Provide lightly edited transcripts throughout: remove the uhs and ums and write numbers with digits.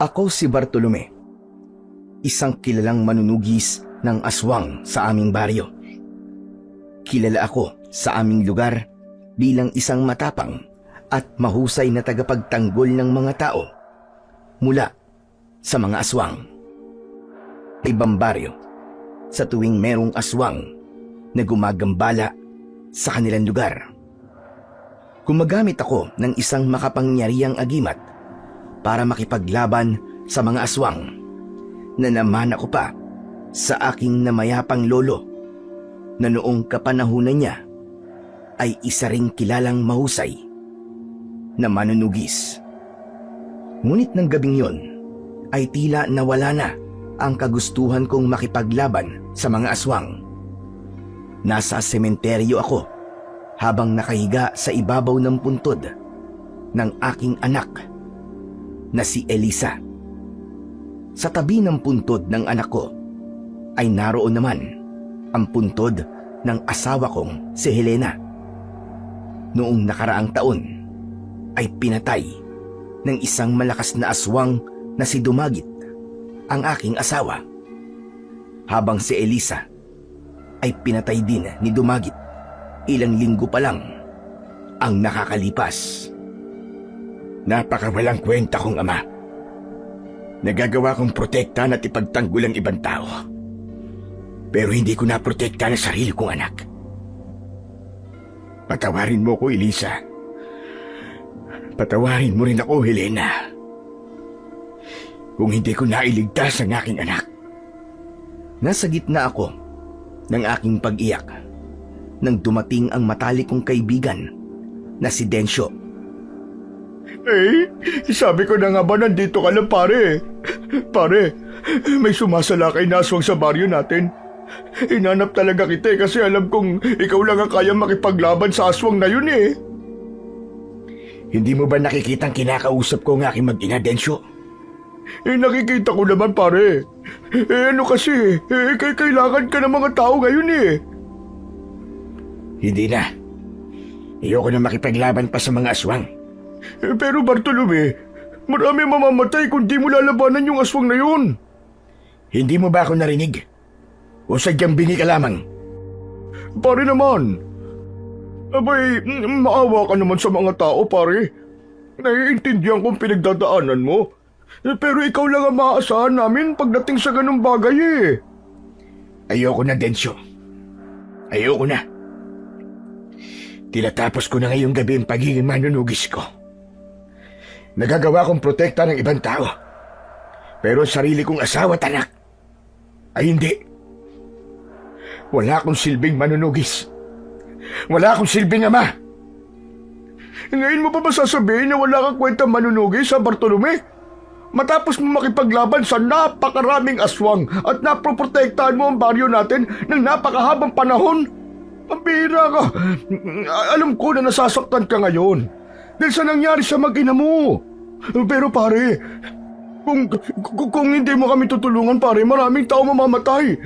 Ako si Bartolome, isang kilalang manunugis ng aswang sa aming baryo. Kilala ako sa aming lugar bilang isang matapang at mahusay na tagapagtanggol ng mga tao mula sa mga aswang. Ibang baryo, sa tuwing merong aswang na gumagambala sa kanilang lugar, gumagamit ako ng isang makapangyarihang agimat para makipaglaban sa mga aswang na namana ko pa sa aking namayapang lolo na noong kapanahunan niya ay isa ring kilalang mahusay na manunugis. Ngunit ng gabing yon ay tila nawala na ang kagustuhan kong makipaglaban sa mga aswang. Nasa sementeryo ako habang nakahiga sa ibabaw ng puntod ng aking anak na si Elisa. Sa tabi ng puntod ng anak ko ay naroon naman ang puntod ng asawa kong si Helena. Noong nakaraang taon ay pinatay ng isang malakas na aswang na si Dumagit ang aking asawa, habang si Elisa ay pinatay din ni Dumagit ilang linggo pa lang ang nakakalipas. Napakawalang kwenta kong ama. Nagagawa kong protektahan at ipagtanggol ang ibang tao, pero hindi ko naprotektahan ang sarili kong anak. Patawarin mo ko, Elisa. Patawarin mo rin ako, Helena, kung hindi ko nailigtas ang aking anak. Nasa gitna ako ng aking pag-iyak nang dumating ang matalik kong kaibigan na si Densyo. Sabi ko na nga ba nandito ka lang, pare? Pare, may sumasalakay na aswang sa baryo natin. Hinanap talaga kita kasi alam kong ikaw lang ang kayang makipaglaban sa aswang na yun eh. Hindi mo ba nakikitang kinakausap ko ang aking mag-ina, Densyo? Nakikita ko naman, pare. Ano kasi, kailangan ka ng mga tao ngayon eh. Hindi na. Ayoko na makipaglaban pa sa mga aswang. Pero Bartolome, marami mamamatay kung di mo lalabanan yung aswang na yun. Hindi mo ba ako narinig? O sadyang bingi ka lamang? Pare naman. Abay, maawa ka naman sa mga tao, pare. Naiintindihan kong pinagdadaanan mo. Pero ikaw lang ang maaasahan namin pagdating sa ganung bagay eh. Ayoko na, Densyo. Ayoko na. Tinatapos ko na ngayong gabi ang pagiging manunugis ko. Nagagawa kong protekta ng ibang tao. Pero sarili kong asawa at anak ay hindi. Wala akong silbing manunugis. Wala akong silbing ama. Ngayon mo pa ba sasabihin na wala kang kwentang manunugis sa Bartolome? Matapos mo makipaglaban sa napakaraming aswang at naproprotektahan mo ang baryo natin ng napakahabang panahon? Ang bihira ka. Alam ko na nasasaktan ka ngayon dahil sa nangyari sa mag-ina mo. Pero pare, kung hindi mo kami tutulungan, pare, maraming tao mamamatay.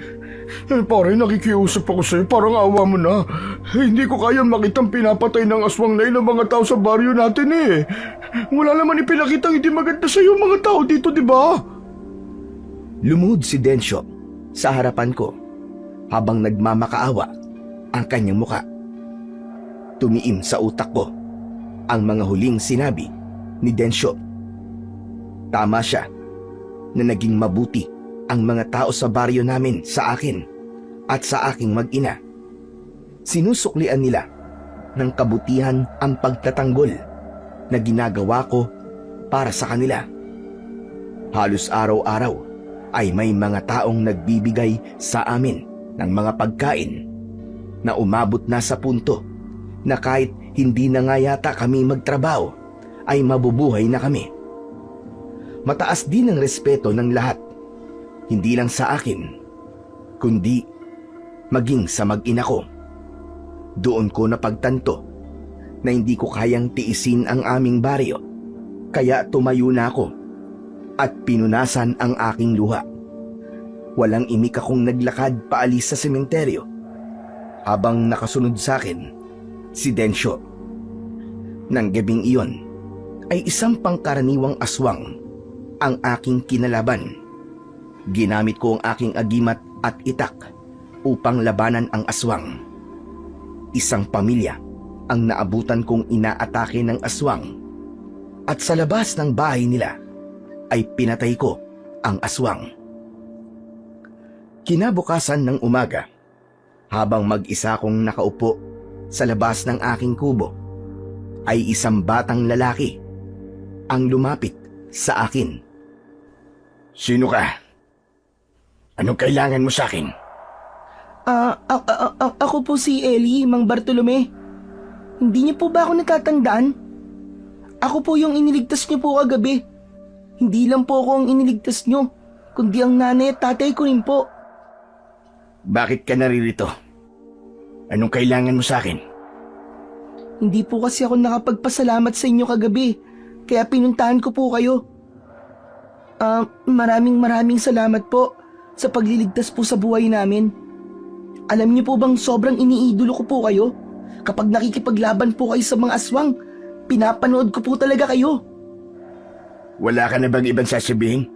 Pare, nakikiusap ako sa'yo, parang awa mo na. Hindi ko kayang makitang pinapatay ng aswang na yun ang mga tao sa baryo natin eh. Wala naman ipinakitang hindi maganda sa'yo mga tao dito, di ba? Lumuhod si Densyo sa harapan ko habang nagmamakaawa ang kanyang muka. Tumiim sa utak ko ang mga huling sinabi ni Densyo. Tama siya na naging mabuti ang mga tao sa baryo namin sa akin at sa aking mag-ina. Sinusuklian nila ng kabutihan ang pagtatanggol na ginagawa ko para sa kanila. Halos araw-araw ay may mga taong nagbibigay sa amin ng mga pagkain na umabot na sa punto na kahit hindi na nga yata kami magtrabaho ay mabubuhay na kami. Mataas din ang respeto ng lahat, hindi lang sa akin, kundi maging sa mag-ina ko. Doon ko napagtanto na hindi ko kayang tiisin ang aming baryo, kaya tumayo na ako at pinunasan ang aking luha. Walang imik akong naglakad paalis sa sementeryo habang nakasunod sa akin si Densyo. Nang gabing iyon ay isang pangkaraniwang aswang ang aking kinalaban. Ginamit ko ang aking agimat at itak upang labanan ang aswang. Isang pamilya ang naabutan kong inaatake ng aswang at sa labas ng bahay nila ay pinatay ko ang aswang. Kinabukasan ng umaga, habang mag-isa kong nakaupo sa labas ng aking kubo, ay isang batang lalaki ang lumapit sa akin. Sino ka? Anong kailangan mo sa akin? Ako po si Ellie, Mang Bartolome. Hindi niyo po ba ako natatandaan? Ako po yung iniligtas niyo po kagabi. Hindi lang po ako ang iniligtas niyo, kundi ang nanay at tatay ko rin po. Bakit ka naririto? Anong kailangan mo sa akin? Hindi po kasi ako nakapagpasalamat sa inyo kagabi, kaya pinuntahan ko po kayo. Maraming salamat po sa pagliligtas po sa buhay namin. Alam niyo po bang sobrang iniidolo ko po kayo? Kapag nakikipaglaban po kayo sa mga aswang, pinapanood ko po talaga kayo. Wala ka na bang ibang sasabihin?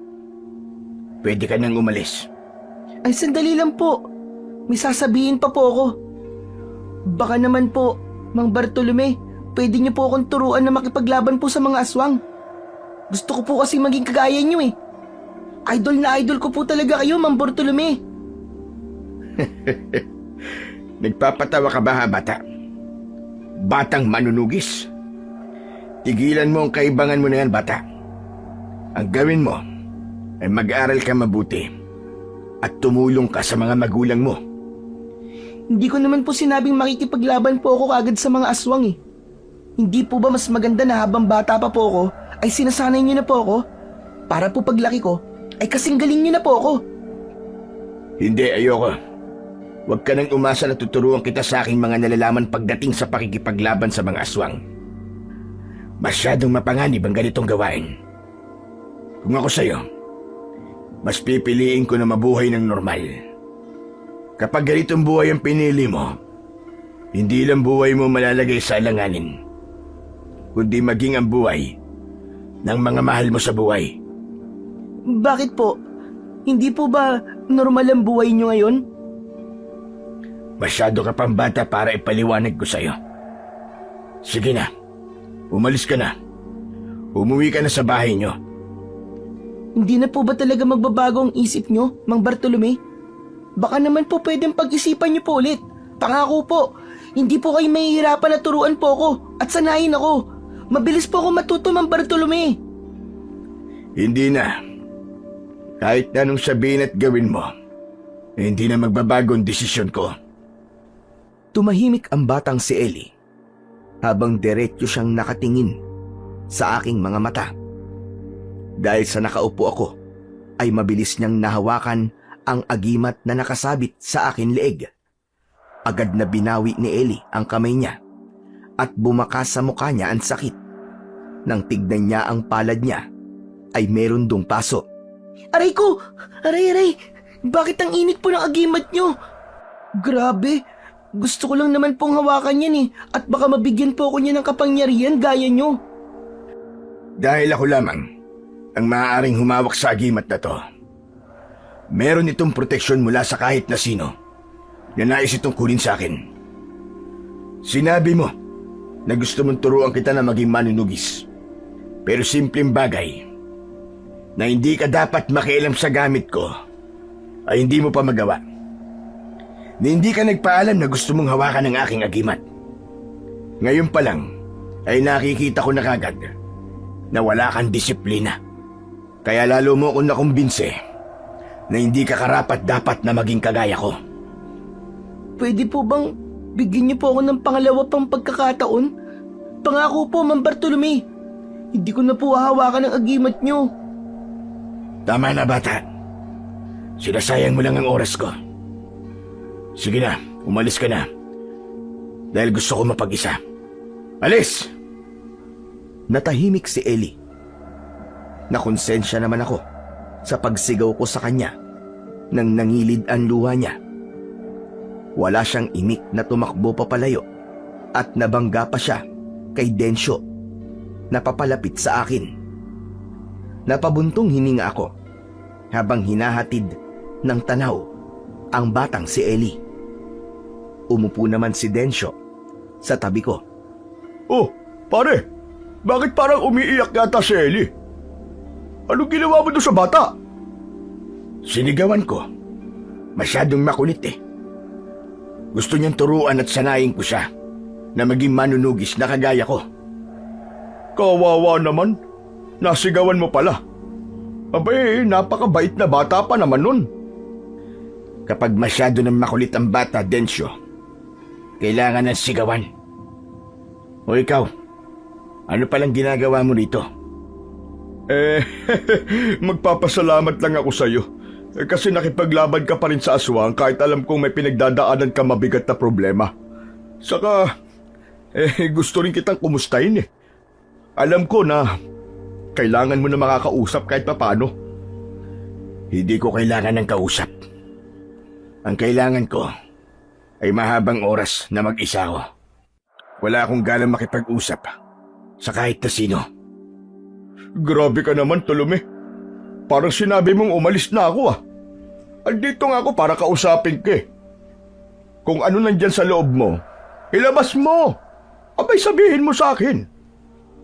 Pwede ka nang umalis. Ay, sandali lang po. May sasabihin pa po ako. Baka naman po, Mang Bartolome, pwede niyo po akong turuan na makipaglaban po sa mga aswang. Gusto ko po kasi maging kagaya niyo eh. Idol na idol ko po talaga kayo, Mang Bartolome. Nagpapatawa ka ba, ha, bata? Batang manunugis. Tigilan mo ang kaibangan mo na yan, bata. Ang gawin mo ay mag-aral ka mabuti at tumulong ka sa mga magulang mo. Hindi ko naman po sinabing makikipaglaban po ako agad sa mga aswang eh. Hindi po ba mas maganda na habang bata pa po ako ay sinasanay niyo na po ako? Para po paglaki ko ay kasing galing niyo na po ako. Hindi, ayoko. Huwag ka nang umasa na tuturuan kita sa aking mga nalalaman pagdating sa pakikipaglaban sa mga aswang. Masyadong mapanganib ang ganitong gawain. Kung ako sa'yo, mas pipiliin ko na mabuhay ng normal. Kapag ganitong buhay ang pinili mo, hindi lang buhay mo malalagay sa alanganin, kundi maging ang buhay ng mga mahal mo sa buhay. Bakit po? Hindi po ba normal ang buhay niyo ngayon? Masyado ka pang bata para ipaliwanag ko sa'yo. Sige na, umalis ka na. Umuwi ka na sa bahay niyo. Hindi na po ba talaga magbabago ang isip niyo, Mang Bartolome? Baka naman po pwedeng pag-isipan niyo po ulit. Pangako po, hindi po kayo mahihirapan na turuan po ako at sanayin ako. Mabilis po ako matuto, Mang Bartolome. Hindi na. Kahit na anong sabihin at gawin mo, hindi na magbabago ang desisyon ko. Tumahimik ang batang si Ellie habang diretso siyang nakatingin sa aking mga mata. Dahil sa nakaupo ako, ay mabilis niyang nahawakan ang agimat na nakasabit sa akin leeg. Agad na binawi ni Ellie ang kamay niya at bumakas sa mukha niya ang sakit. Nang tignan niya ang palad niya, ay meron dong paso. Aray ko! Aray! Bakit ang init po ng agimat niyo? Grabe! Gusto ko lang naman pong hawakan yan eh, at baka mabigyan po ako niya ng kapangyarihan gaya niyo. Dahil ako lamang ang maaaring humawak sa agimat na to. Meron itong proteksyon mula sa kahit na sino na nais itong kunin sa akin. Sinabi mo na gusto mong turuan kita na maging manunugis. Pero simpleng bagay na hindi ka dapat makialam sa gamit ko ay hindi mo pa magawa. Na hindi ka nagpaalam na gusto mong hawakan ng aking agimat. Ngayon pa lang ay nakikita ko na kagad na wala kang disiplina. Kaya lalo mo akong nakumbinse na hindi ka karapat dapat na maging kagaya ko. Pwede po bang bigyan niyo po ako ng pangalawa pang pagkakataon? Pangako po, Mang Bartolome. Hindi ko na po hahawakan ng agimat niyo. Tama na, bata. Sinasayang mo lang ang oras ko. Sige na, umalis ka na. Dahil gusto ko mapag-isa. Alis! Natahimik si Ellie. Nakonsensya naman ako sa pagsigaw ko sa kanya nang nangilid ang luha niya. Wala siyang imik na tumakbo papalayo at nabangga pa siya kay Densyo na papalapit sa akin. Napabuntong hininga ako habang hinahatid ng tanaw ang batang si Ellie. Umupo naman si Densyo sa tabi ko. Oh, pare, bakit parang umiiyak yata si Ellie? Anong ginawa mo doon sa bata? Sinigawan ko. Masyadong makulit eh. Gusto niyang turuan at sanayin ko siya na maging manunugis na kagaya ko. Kawawa naman. Nasigawan mo pala. Abay, napakabait na bata pa naman nun. Kapag masyado nang makulit ang bata, Densyo, kailangan ng sigawan. O ikaw, ano palang ginagawa mo rito? Magpapasalamat lang ako sa'yo. Kasi nakipaglaban ka pa rin sa aswang kahit alam kong may pinagdadaanan ka mabigat na problema. Saka, gusto rin kitang kumustahin eh. Alam ko na kailangan mo na makakausap kahit papaano. Hindi ko kailangan ng kausap. Ang kailangan ko ay mahabang oras na mag-isa ko. Wala akong ganang makipag-usap sa kahit na sino. Grabe ka naman, Tulume. Parang sinabi mong umalis na ako ah. Andito nga ako para kausapin ka eh. Kung ano nandyan sa loob mo, ilabas mo. Abay sabihin mo sa akin.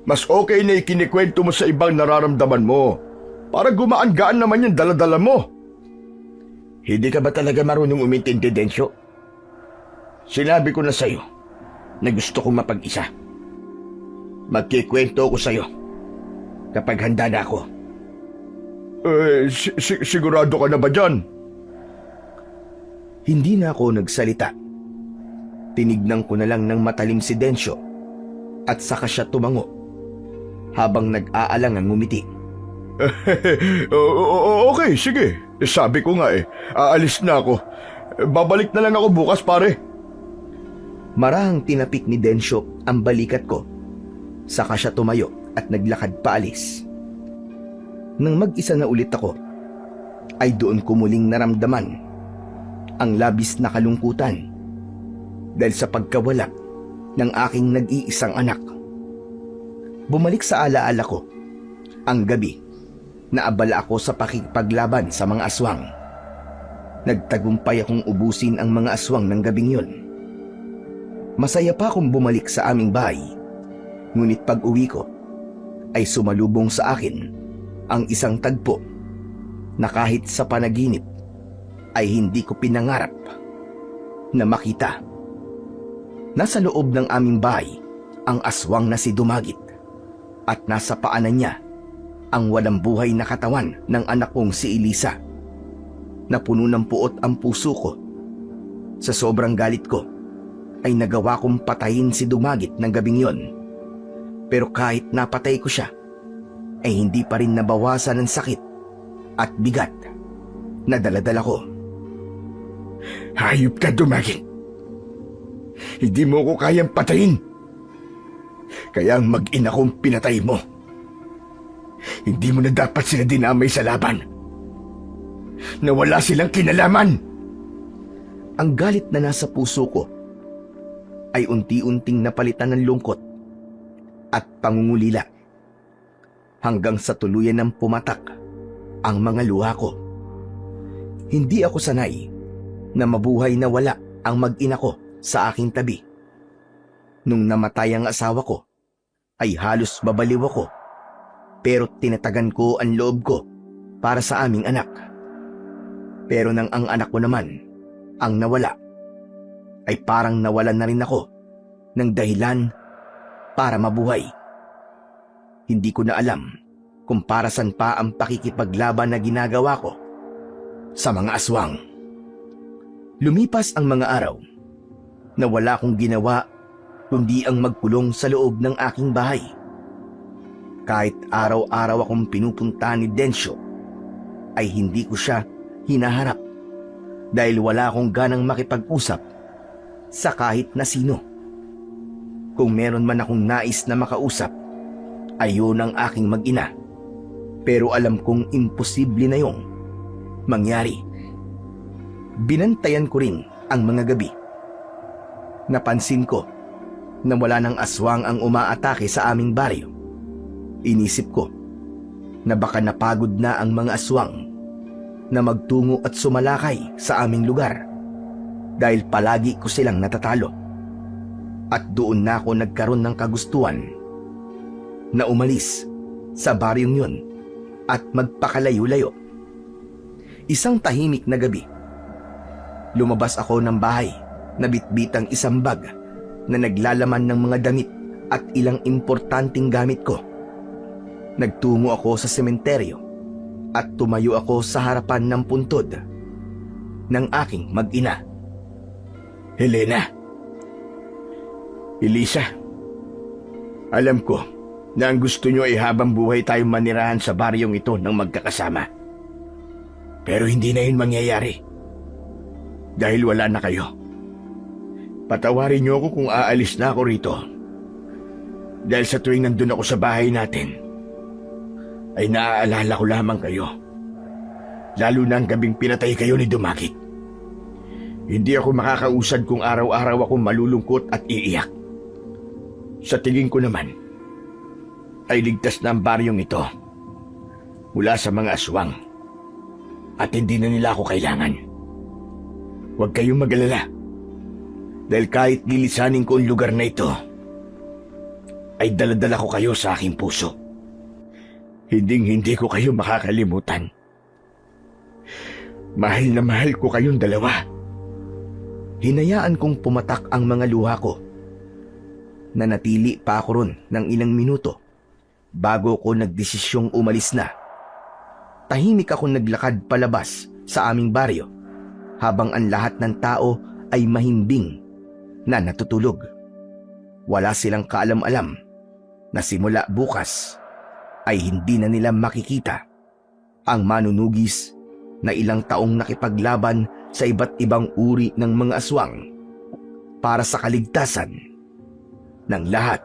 Mas okay na ikinikwento mo sa ibang nararamdaman mo para gumaan-gaan naman yung daladala mo. Hindi ka ba talaga marunong umintindi, Densyo? Sinabi ko na sa'yo na gusto kong mapag-isa. Magkikwento ko sa'yo kapag handa na ako. Sigurado ka na ba dyan? Hindi na ako nagsalita. Tinignan ko na lang ng matalim si Densyo at saka siya tumango habang nag-aalangang ngumiti. Okay, sige. Sabi ko nga aalis na ako. Babalik na lang ako bukas, pare. Marahang tinapik ni Densyo ang balikat ko. Saka siya tumayo at naglakad paalis. Nang mag-isa na ulit ako, ay doon ko muling naramdaman ang labis na kalungkutan dahil sa pagkawala ng aking nag-iisang anak. Bumalik sa alaala ko ang gabi na abala ako sa pakikipaglaban sa mga aswang. Nagtagumpay akong ubusin ang mga aswang ng gabing yun. Masaya pa akong bumalik sa aming bahay, ngunit pag-uwi ko ay sumalubong sa akin ang isang tagpo na kahit sa panaginip ay hindi ko pinangarap na makita. Nasa loob ng aming bahay ang aswang na si Dumagit at nasa paanan niya ang walang buhay na katawan ng anak kong si Elisa. Napuno ng puot ang puso ko. Sa sobrang galit ko ay nagawa kong patayin si Dumagit ng gabing yon. Pero kahit napatay ko siya, ay hindi pa rin nabawasan ng sakit at bigat na daladala ko. Hayop ka, Dumagit. Hindi mo ko kayang patayin. Kaya ang mag-ina kong pinatay mo. Hindi mo na dapat sila dinamay sa laban. Nawala silang kinalaman. Ang galit na nasa puso ko ay unti-unting napalitan ng lungkot at pangungulila hanggang sa tuluyan ng pumatak ang mga luha ko. Hindi ako sanay na mabuhay na wala ang mag-ina ko sa aking tabi. Nung namatay ang asawa ko, ay halos babaliw ako, pero tinatagan ko ang loob ko para sa aming anak. Pero nang ang anak ko naman ang nawala, ay parang nawalan na rin ako ng dahilan para mabuhay. Hindi ko na alam kung para saan pa ang pakikipaglaban na ginagawa ko sa mga aswang. Lumipas ang mga araw na wala akong ginawa kundi ang magkulong sa loob ng aking bahay. Kahit araw-araw akong pinupunta ni Densyo, ay hindi ko siya hinaharap dahil wala akong ganang makipag-usap sa kahit na sino. Kung meron man akong nais na makausap, ay yun ang aking mag-ina. Pero alam kong imposible na yung mangyari. Binantayan ko rin ang mga gabi. Napansin ko na wala ng aswang ang umaatake sa aming baryo. Inisip ko, na baka napagod na ang mga aswang na magtungo at sumalakay sa aming lugar dahil palagi ko silang natatalo. At doon na ako nagkaroon ng kagustuhan na umalis sa baryong yun at magpakalayo-layo. Isang tahimik na gabi, lumabas ako ng bahay na bitbit ang isang bag na naglalaman ng mga damit at ilang importanteng gamit ko. Nagtungo ako sa sementeryo at tumayo ako sa harapan ng puntod ng aking mag-ina. Helena. Elisa. Alam ko na ang gusto nyo ay habang buhay tayong manirahan sa baryong ito ng magkakasama. Pero hindi na yun mangyayari. Dahil wala na kayo. Patawarin niyo ako kung aalis na ako rito. Dahil sa tuwing nandun ako sa bahay natin, ay naaalala ko lamang kayo. Lalo na ang gabing pinatay kayo ni Dumakit. Hindi ako makakausad kung araw-araw ako malulungkot at iiyak. Sa tingin ko naman, ay ligtas na ang baryong ito mula sa mga aswang at hindi na nila ako kailangan. Huwag kayong mag-alala. Dahil kahit lilisanin ko ang lugar na ito, ay daladala ko kayo sa aking puso. Hinding-hindi ko kayo makakalimutan. Mahal na mahal ko kayong dalawa. Hinayaan kong pumatak ang mga luha ko. Nanatili pa ako ron ng ilang minuto bago ko nagdesisyong umalis na. Tahimik akong naglakad palabas sa aming baryo habang ang lahat ng tao ay mahimbing na natutulog. Wala silang kaalam-alam na simula bukas ay hindi na nila makikita ang manunugis na ilang taong nakipaglaban sa iba't ibang uri ng mga aswang para sa kaligtasan ng lahat.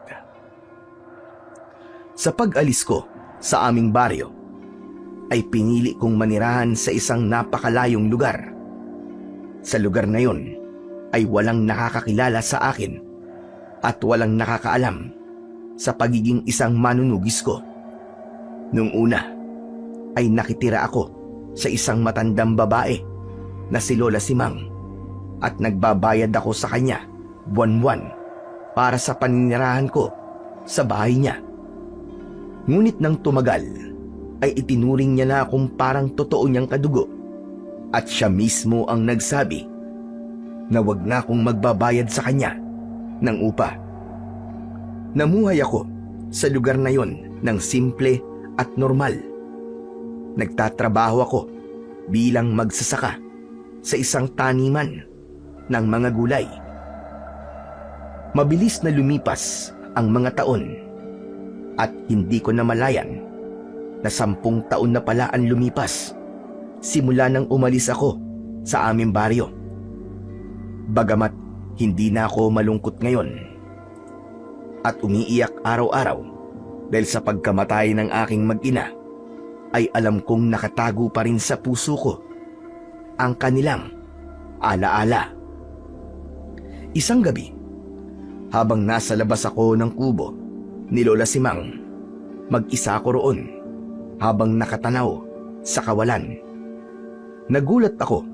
Sa pag-alis ko sa aming baryo, ay pinili kong manirahan sa isang napakalayong lugar. Sa lugar na yon ay walang nakakakilala sa akin at walang nakakaalam sa pagiging isang manunugis ko. Nung una ay nakitira ako sa isang matandang babae na si Lola Simang at nagbabayad ako sa kanya buwan-buwan para sa paninirahan ko sa bahay niya. Ngunit nang tumagal ay itinuring niya na akong parang totoo niyang kadugo at siya mismo ang nagsabi na wag na akong magbabayad sa kanya ng upa. Namuhay ako sa lugar na yon ng simple at normal. Nagtatrabaho ako bilang magsasaka sa isang taniman ng mga gulay. Mabilis na lumipas ang mga taon at hindi ko namalayan na 10 taon na pala ang lumipas simula nang umalis ako sa aming baryo. Bagamat hindi na ako malungkot ngayon at umiiyak araw-araw dahil sa pagkamatay ng aking mag-ina, ay alam kong nakatago pa rin sa puso ko ang kanilang alaala. Isang gabi, habang nasa labas ako ng kubo ni Lola Simang, mag-isa ako roon habang nakatanaw sa kawalan. Nagulat ako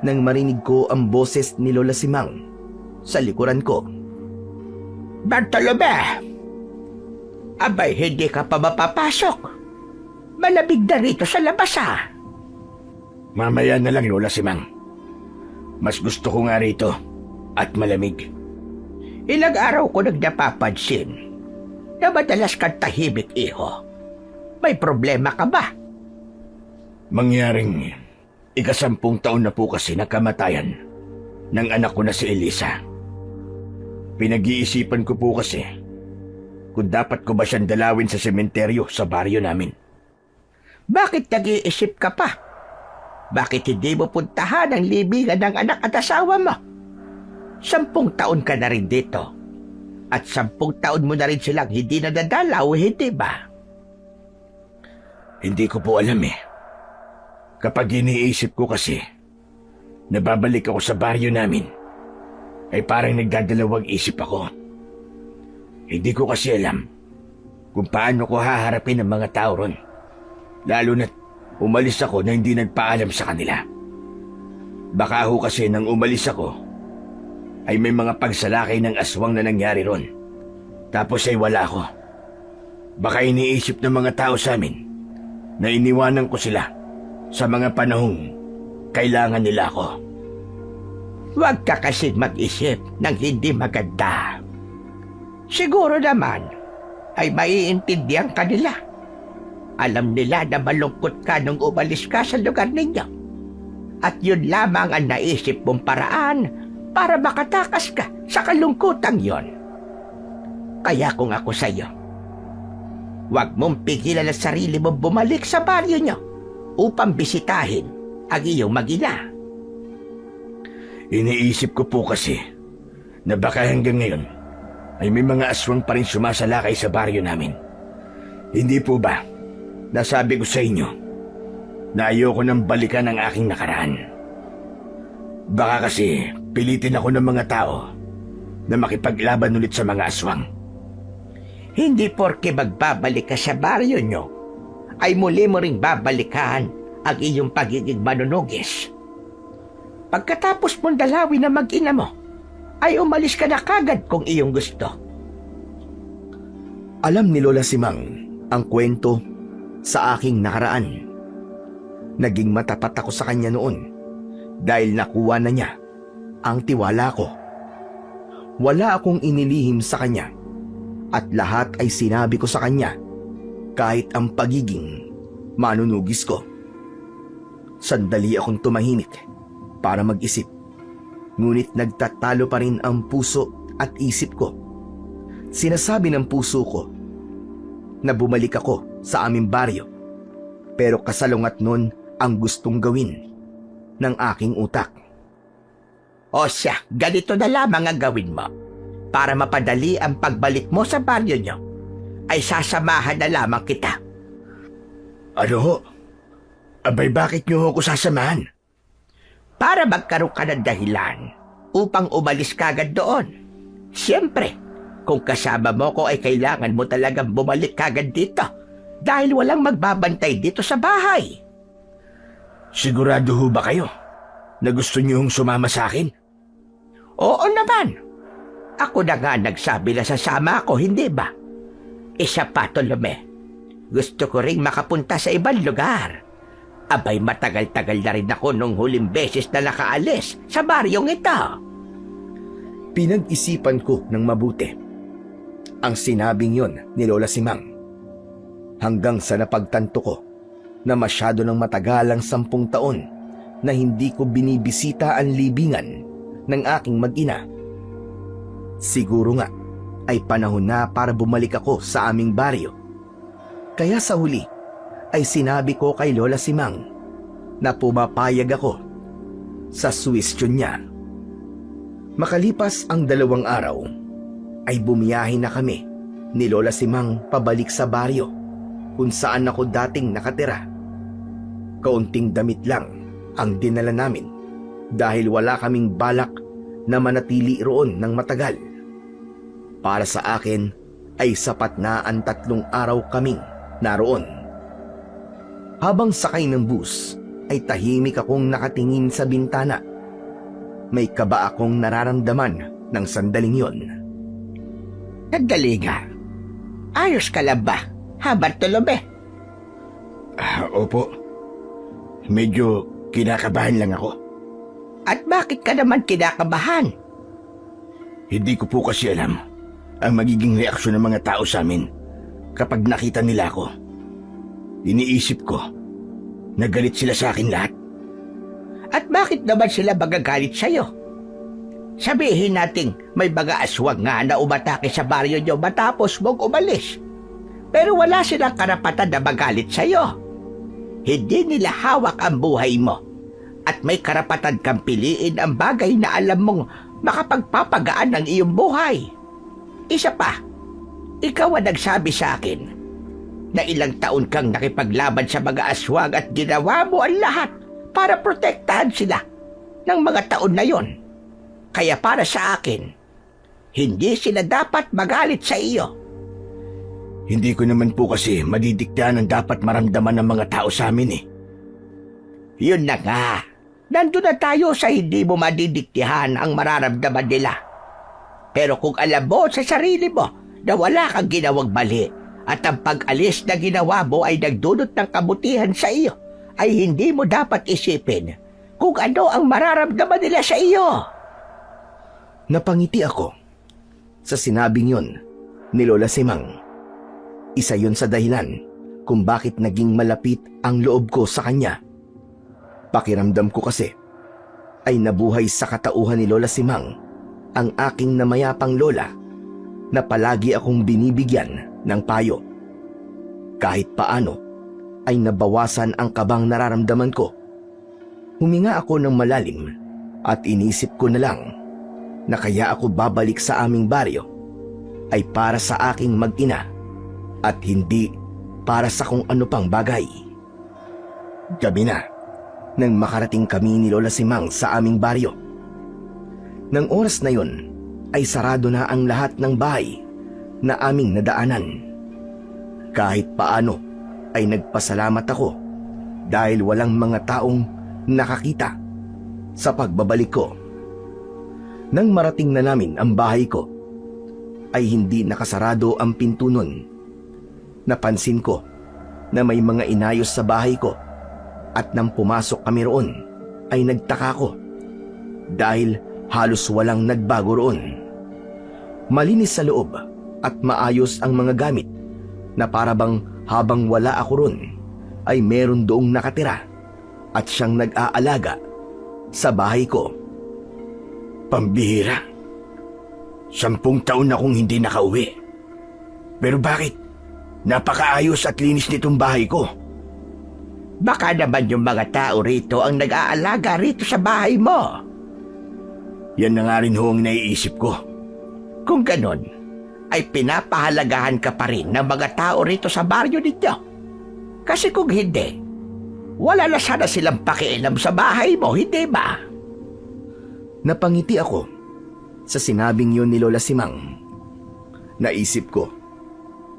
nang marinig ko ang boses ni Lola Simang sa likuran ko. Bartolome! Abay, hindi ka pa mapapasok. Malamig na rito sa labas, ha? Mamaya na lang, Lola Simang. Mas gusto ko nga rito at malamig. Ilang araw ko nagnapapansin na madalas kang tahimik, iho. May problema ka ba? Mangyaring 10 taon na po kasi nakamatayan ng anak ko na si Elisa. Pinag-iisipan ko po kasi kung dapat ko ba siyang dalawin sa sementeryo sa baryo namin. Bakit nag-iisip ka pa? Bakit hindi mo puntahan ang libingan ng anak at asawa mo? 10 taon ka na rin dito. At 10 taon mo na rin silang hindi nadadalaw, hindi ba? Hindi ko po alam eh. Kapag iniisip ko kasi, nababalik ako sa baryo namin, ay parang nagdadalawang isip ako. Hindi ko kasi alam kung paano ko haharapin ang mga tao ron. Lalo na't umalis ako na hindi nagpaalam sa kanila. Baka ho kasi nang umalis ako, ay may mga pagsalakay ng aswang na nangyari ron. Tapos ay wala ako. Baka iniisip ng mga tao sa amin na iniwanan ko sila sa mga panahong kailangan nila ako. Huwag ka kasi mag-isip ng hindi maganda. Siguro naman ay maiintindihan ka nila. Alam nila na malungkot ka nung umalis ka sa lugar ninyo. At yun lamang ang naisip mong paraan para makatakas ka sa kalungkutang yon. Kaya kung ako sa'yo, huwag mong pigilan ang sarili mo bumalik sa baryo nyo upang bisitahin ang iyong mag-ina. Iniisip ko po kasi na baka hanggang ngayon ay may mga aswang pa rin sumasalakay sa baryo namin. Hindi po ba nasabi ko sa inyo na ayoko nang balikan ang aking nakaraan? Baka kasi pilitin ako ng mga tao na makipaglaban ulit sa mga aswang. Hindi porke magbabalik ka sa baryo nyo ay muli mo ring babalikan ang iyong pagiging manunugis. Pagkatapos mong dalawin na mag-ina mo, ay umalis ka na kagad kung iyong gusto. Alam ni Lola Simang ang kwento sa aking nakaraan. Naging matapat ako sa kanya noon dahil nakuha na niya ang tiwala ko. Wala akong inilihim sa kanya at lahat ay sinabi ko sa kanya kahit ang pagiging manunugis ko. Sandali akong tumahimik para mag-isip. Ngunit nagtatalo pa rin ang puso at isip ko. Sinasabi ng puso ko na bumalik ako sa aming baryo. Pero kasalungat nun ang gustong gawin ng aking utak. O siya, ganito na lamang ang gawin mo. Para mapadali ang pagbalik mo sa baryo nyo, ay sasamahan na lamang kita. Ano ho? Abay, bakit niyo ako sasamahan? Para magkaroon ka ng dahilan upang umalis kagad doon. Siyempre, kung kasama mo ko ay kailangan mo talagang bumalik kagad dito dahil walang magbabantay dito sa bahay. Sigurado ho ba kayo na gusto niyo sumama sa akin? Oo naman. Ako na nga nagsabi na sasama ako, hindi ba? Isa pa, Tolome. Gusto ko ring makapunta sa ibang lugar. Abay, matagal-tagal na rin ako nung huling beses na nakaalis sa baryong ito. Pinag-isipan ko ng mabuti ang sinabing yon ni Lola Simang. Hanggang sa napagtanto ko na masyado ng matagal ang 10 taon na hindi ko binibisita ang libingan ng aking mag-ina. Siguro nga ay panahon na para bumalik ako sa aming baryo. Kaya sa huli ay sinabi ko kay Lola Simang na pumapayag ako sa suwestyon niya. Makalipas ang 2 araw ay bumiyahe na kami ni Lola Simang pabalik sa baryo kung saan ako dating nakatira. Kaunting damit lang ang dinala namin dahil wala kaming balak na manatili roon ng matagal. Para sa akin ay sapat na ang 3 araw kaming naroon. Habang sakay ng bus, ay tahimik akong nakatingin sa bintana. May kaba akong nararamdaman ng sandaling yon. Sandali nga. Ayos ka lang ba, ha, Bartolome? Opo. Medyo kinakabahan lang ako. At bakit ka naman kinakabahan? Hindi ko po kasi alam ang magiging reaksyon ng mga tao sa amin kapag nakita nila ako. Iniisip ko na galit sila sa akin lahat. At bakit naman sila magagalit sa'yo? Sabihin nating may mga aswang nga na umatake sa baryo nyo matapos mong umalis. Pero wala silang karapatan na magalit sa'yo. Hindi nila hawak ang buhay mo. At may karapatan kang piliin ang bagay na alam mong makapagpapagaan ng iyong buhay. Isa pa, ikaw ang nagsabi sa akin na ilang taon kang nakipaglaban sa mga aswang at ginawa mo ang lahat para protektahan sila ng mga taon na yon. Kaya para sa akin, hindi sila dapat magalit sa iyo. Hindi ko naman po kasi madidiktahan ang dapat maramdaman ng mga tao sa amin eh. Yun na nga. Nandun na tayo sa hindi mo madidiktihan ang mararamdaman nila. Pero kung alam mo sa sarili mo na wala kang ginawang mali at ang pag-alis na ginawa mo ay nagdulot ng kabutihan sa iyo, ay hindi mo dapat isipin kung ano ang mararamdaman nila sa iyo. Napangiti ako sa sinabing yun ni Lola Simang. Isa yun sa dahilan kung bakit naging malapit ang loob ko sa kanya. Pakiramdam ko kasi ay nabuhay sa katauhan ni Lola Simang ang aking namayapang lola na palagi akong binibigyan ng payo. Kahit paano ay nabawasan ang kabang nararamdaman ko. Huminga ako ng malalim at inisip ko na lang na kaya ako babalik sa aming baryo ay para sa aking mag-ina at hindi para sa kung ano pang bagay. Gabi na nang makarating kami ni Lola Simang sa aming baryo. Nang oras na yon ay sarado na ang lahat ng bahay na aming nadaanan. Kahit paano ay nagpasalamat ako dahil walang mga taong nakakita sa pagbabalik ko. Nang marating na namin ang bahay ko, ay hindi nakasarado ang pinto nun. Napansin ko na may mga inayos sa bahay ko at nang pumasok kami roon ay nagtaka ko dahil halos walang nagbago roon. Malinis sa loob at maayos ang mga gamit na parabang habang wala ako roon ay meron doong nakatira at siyang nag-aalaga sa bahay ko. Pambihira. 10 taon na akong hindi nakauwi. Pero bakit? Napakaayos at linis nitong bahay ko. Baka naman yung mga tao rito ang nag-aalaga rito sa bahay mo. Yan na nga rin ho ang naiisip ko. Kung ganon, ay pinapahalagahan ka pa rin ng mga tao rito sa baryo ninyo. Kasi kung hindi, wala na sana silang pakialam sa bahay mo, hindi ba? Napangiti ako sa sinabing yun ni Lola Simang. Naisip ko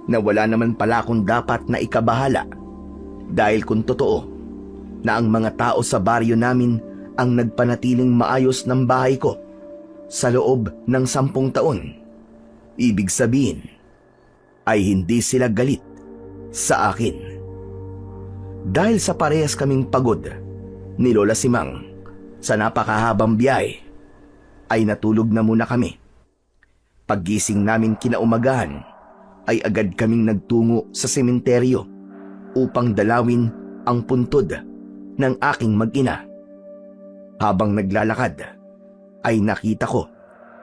na wala naman pala akong dapat na ikabahala dahil kung totoo na ang mga tao sa baryo namin ang nagpanatiling maayos ng bahay ko sa loob ng 10 taon, ibig sabihin ay hindi sila galit sa akin. Dahil sa parehas kaming pagod ni Lola Simang sa napakahabang biyahe, ay natulog na muna kami. Paggising namin kinaumagahan, ay agad kaming nagtungo sa sementeryo upang dalawin ang puntod ng aking mag-ina. Habang naglalakad, ay nakita ko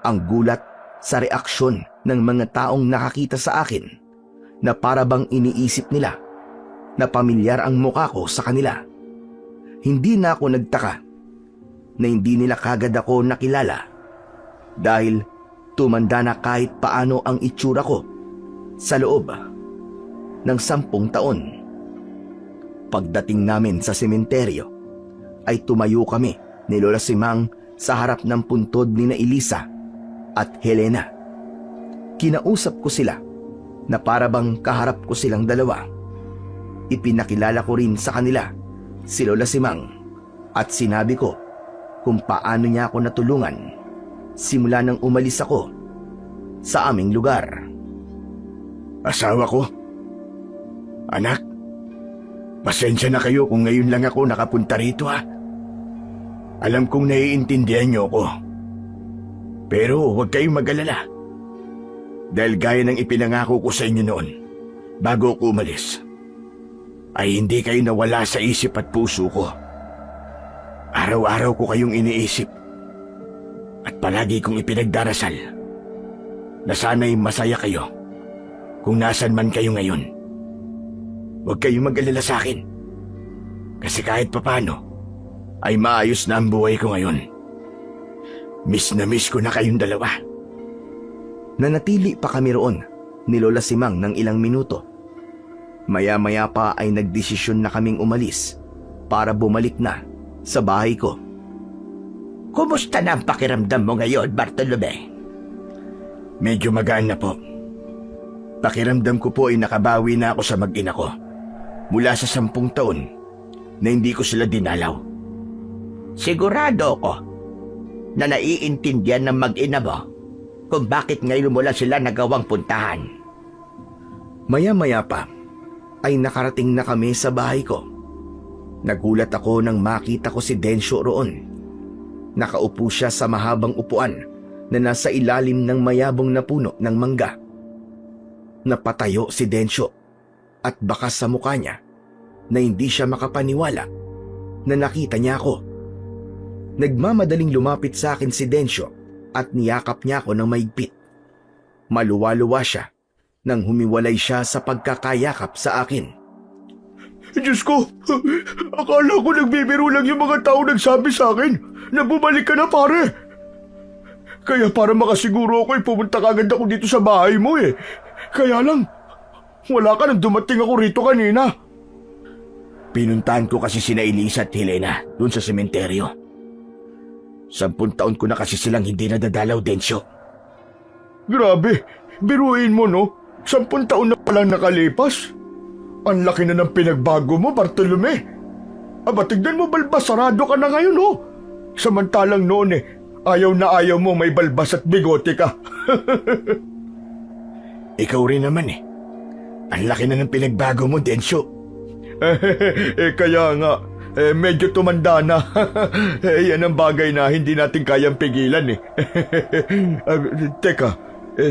ang gulat sa reaksyon ng mga taong nakakita sa akin na parabang iniisip nila na pamilyar ang mukha ko sa kanila. Hindi na ako nagtaka na hindi nila kagad ako nakilala dahil tumanda na kahit paano ang itsura ko sa loob ng 10 taon. Pagdating namin sa sementeryo, ay tumayo kami ni Lola Simang sa harap ng puntod ni na Elisa at Helena. Kinausap ko sila na parabang kaharap ko silang dalawa. Ipinakilala ko rin sa kanila si Lola Simang at sinabi ko kung paano niya ako natulungan simula nang umalis ako sa aming lugar. Asawa ko? Anak? Pasensya na kayo kung ngayon lang ako nakapunta rito ha. Alam kong naiintindihan niyo ako. Pero huwag kayong mag-alala. Dahil gaya ng ipinangako ko sa inyo noon, bago ako umalis, ay hindi kayo nawala sa isip at puso ko. Araw-araw ko kayong iniisip at palagi kong ipinagdarasal na sana'y masaya kayo kung nasan man kayo ngayon. Huwag kayong mag-alala sa akin kasi kahit papano ay maayos na ang buhay ko ngayon. Miss na miss ko na kayong dalawa. Nanatili pa kami roon ni Lola Simang ng ilang minuto. Maya-maya pa ay nagdesisyon na kaming umalis para bumalik na sa bahay ko. Kumusta na ang pakiramdam mo ngayon, Bartolome? Medyo magaan na po. Pakiramdam ko po ay nakabawi na ako sa mag-ina ko mula sa 10 taon na hindi ko sila dinalaw. Sigurado ako na naiintindihan ng mag-ina mo kung bakit ngayon mo lang sila nagawang puntahan. Maya-maya pa ay nakarating na kami sa bahay ko. Nagulat ako nang makita ko si Densyo roon. Nakaupo siya sa mahabang upuan na nasa ilalim ng mayabong na puno ng mangga. Napatayo si Densyo at bakas sa mukha niya na hindi siya makapaniwala na nakita niya ako. Nagmamadaling lumapit sa akin si Densyo at niyakap niya ako ng maigpit. Maluwa-luwa siya nang humiwalay siya sa pagkakayakap sa akin. Diyos ko, akala ko nagbibiro lang yung mga tao nagsabi sa akin na bumalik ka na, pare. Kaya para makasiguro ako, pumunta kagad ako dito sa bahay mo eh. Kaya lang, wala ka nang dumating ako rito kanina. Pinuntahan ko kasi sina Elisa at Helena dun sa sementeryo. 10 taon ko na kasi silang hindi nadadalaw, Densyo. Grabe, biruin mo no, 10 taon na palang nakalipas. Ang laki na ng pinagbago mo, Bartolome. Aba, tignan mo, balbas, sarado ka na ngayon, oh. Samantalang noon ayaw na ayaw mo may balbas at bigote ka. Ikaw rin naman Ang laki na ng pinagbago mo, Densyo. Kaya nga, medyo tumanda na. Yan ang bagay na hindi natin kayang pigilan Teka,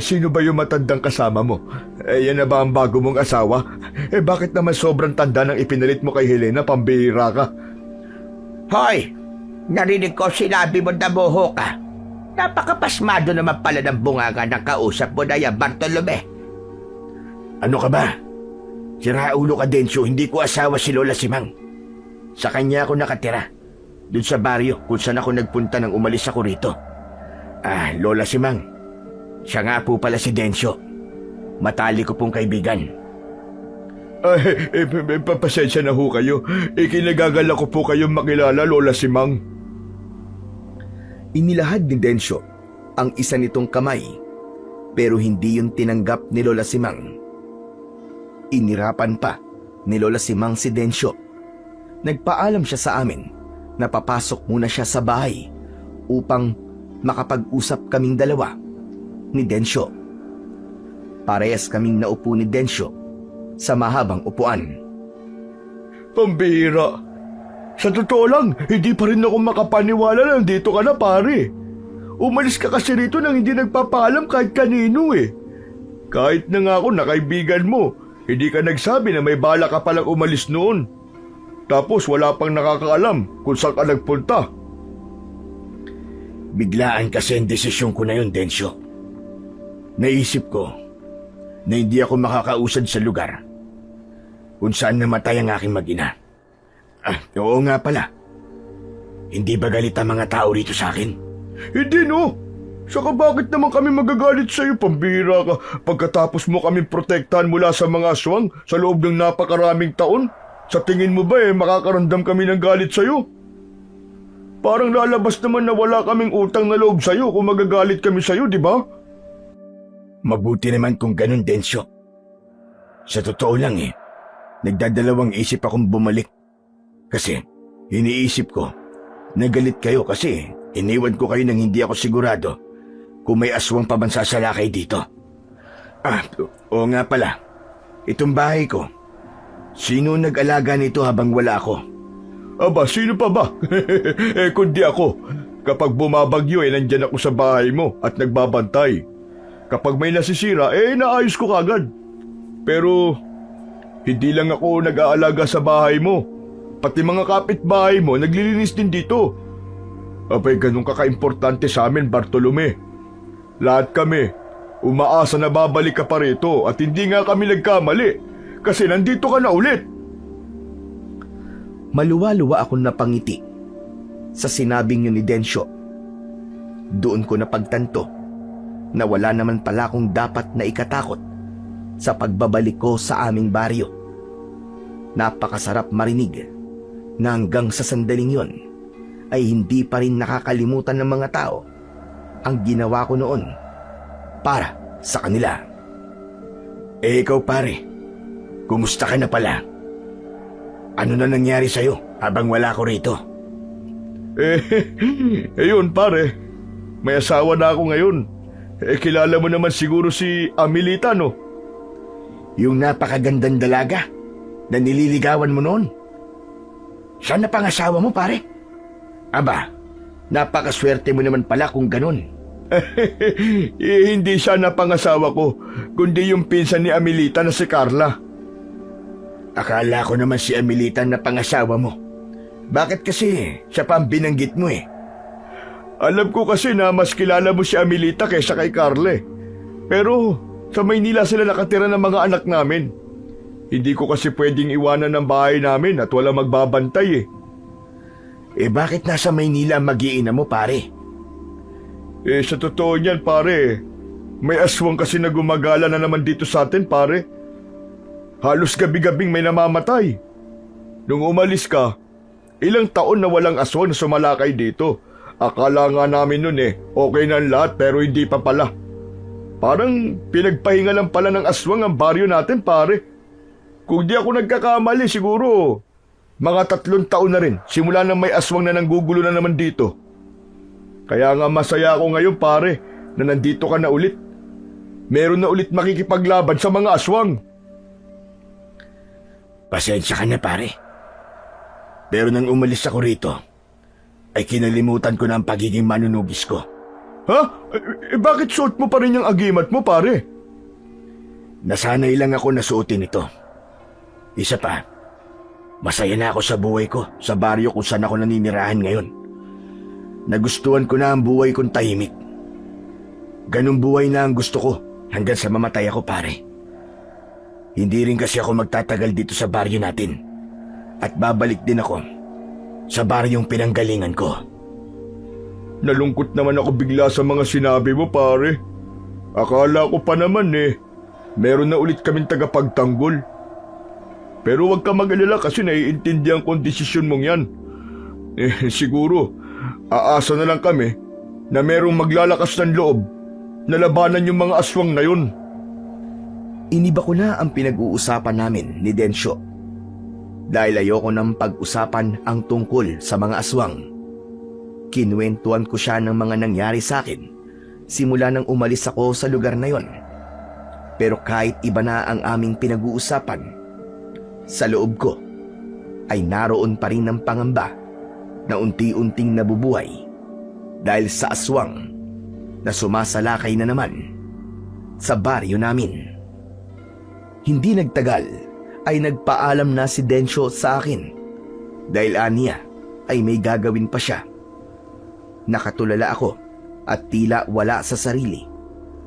sino ba yung matandang kasama mo? Yan na ba ang bago mong asawa? Bakit naman sobrang tanda nang ipinalit mo kay Helena, pambihira ka? Hoy! Narinig ko sinabi mo na buho ka. Napakapasmado naman pala ng bunganga ng kausap mo na yan, Bartolome. Ano ka ba? Siraulo ka, Densyo. Hindi ko asawa si Lola Simang. Sa kanya ako nakatira. Doon sa baryo kung saan ako nagpunta nang umalis ako rito. Lola Simang. Siya nga po pala si Densyo. Matali ko pong kaibigan. Pasensya na ho kayo. Kinagagala ko po kayong makilala, Lola Simang. Inilahad ni Densyo ang isa nitong kamay, pero hindi yun tinanggap ni Lola Simang. Inirapan pa ni Lola Simang si Densyo. Nagpaalam siya sa amin na papasok muna siya sa bahay upang makapag-usap kaming dalawa ni Densyo. Parehas kaming naupo ni Densyo sa mahabang upuan. Pambihira. Sa totoo lang, hindi pa rin ako makapaniwala na nandito ka na, pare. Umalis ka kasi rito nang hindi nagpapaalam kahit kanino Kahit na nga ako na kaibigan mo, hindi ka nagsabi na may bala ka palang umalis noon. Tapos wala pang nakakaalam kung saan ka nagpunta. Biglaan kasi ang desisyon ko na yun, Densyo. Naisip ko na hindi ako makakausad sa lugar kung saan namatay ang aking mag-ina. Oo nga pala. Hindi ba galit ang mga tao rito sa akin? Hindi no. Saka bakit naman kami magagalit sa'yo, pambihira ka, pagkatapos mo kami protektahan mula sa mga aswang sa loob ng napakaraming taon? Sa tingin mo ba makakaramdam kami ng galit sa'yo? Parang lalabas naman na wala kaming utang na loob sa'yo kung magagalit kami sa'yo, di ba? Mabuti naman kung ganun, Densyo. Sa totoo lang nagdadalawang isip akong bumalik. Kasi iniisip ko na galit kayo kasi iniwan ko kayo nang hindi ako sigurado kung may aswang pabansasalakay dito. Oo nga pala. Itong bahay ko. Sino nag-alaga nito habang wala ako? Aba, sino pa ba? Kundi ako. Kapag bumabagyo nandyan ako sa bahay mo at nagbabantay. Kapag may nasisira, naayos ko kagad. Pero hindi lang ako nag-aalaga sa bahay mo. Pati mga kapitbahay mo naglilinis din dito. Abay, ganun kaka-importante sa amin, Bartolome. Lahat kami, umaasa na babalik ka pa rito at hindi nga kami nagkamali kasi nandito ka na ulit. Maluwa-luwa akong napangiti sa sinabing yun ni Densyo. Doon ko napagtanto na wala naman pala akong dapat na ikatakot sa pagbabalik ko sa aming baryo. Napakasarap marinig na hanggang sa sandaling yon ay hindi pa rin nakakalimutan ng mga tao ang ginawa ko noon para sa kanila. Ikaw pare, kumusta ka na pala? Ano na nangyari sa'yo habang wala ko rito? Yun pare, may asawa na ako ngayon. Kilala mo naman siguro si Amelita, no? Yung napakagandang dalaga na nililigawan mo noon. Siya na pangasawa mo pare? Aba, napakaswerte mo naman pala kung ganun. Hindi siya na pangasawa ko, kundi yung pinsan ni Amelita na si Carla. Akala ko naman si Amelita na pangasawa mo. Bakit kasi siya pa ang binanggit mo eh? Alam ko kasi na mas kilala mo si Amelita kaysa kay Carla. Pero sa Maynila sila nakatira ng mga anak namin. Hindi ko kasi pwedeng iwanan ng bahay namin at wala magbabantay eh. Bakit nasa Maynila ang mag-iina mo pare? Sa totoo niyan pare, may aswang kasi na gumagala na naman dito sa atin pare. Halos gabi-gabing may namamatay. Nung umalis ka, ilang taon na walang aswang na sumalakay dito. Akala nga namin nun okay na ang lahat pero hindi pa pala. Parang pinagpahinga lang pala ng aswang ang baryo natin pare. Kung di ako nagkakamali siguro, mga 3 taon na rin simula nang may aswang na nanggugulo na naman dito. Kaya nga masaya ako ngayon pare na nandito ka na ulit. Meron na ulit makikipaglaban sa mga aswang. Pasensya ka na pare. Pero nang umalis ako rito, ay kinalimutan ko na ang pagiging manunugis ko. Ha? Bakit suot mo pa rin yung agimat mo pare? Nasanay lang ako na suotin ito. Isa pa, masaya na ako sa buhay ko, sa baryo kung saan ako naninirahan ngayon. Nagustuhan ko na ang buhay kong tahimik. Ganong buhay na ang gusto ko hanggang sa mamatay ako pare. Hindi rin kasi ako magtatagal dito sa baryo natin. At babalik din ako sa baryong pinanggalingan ko. Nalungkot naman ako bigla sa mga sinabi mo pare. Akala ko pa naman meron na ulit kaming tagapagtanggol. Pero huwag ka mag-alala kasi naiintindihan ko ang desisyon mong yan. Siguro, aasa na lang kami na merong maglalakas ng loob na labanan yung mga aswang na yun. Iniba ko na ang pinag-uusapan namin ni Densyo. Dahil ayoko nang pag-usapan ang tungkol sa mga aswang. Kinuwentuhan ko siya ng mga nangyari sa akin simula nang umalis ako sa lugar na yon. Pero kahit iba na ang aming pinag-uusapan, sa loob ko ay naroon pa rin ng pangamba na unti-unting nabubuhay dahil sa aswang na sumasalakay na naman sa baryo namin. Hindi nagtagal ay nagpaalam na si Densyo sa akin dahil aniya ay may gagawin pa siya. Nakatulala ako at tila wala sa sarili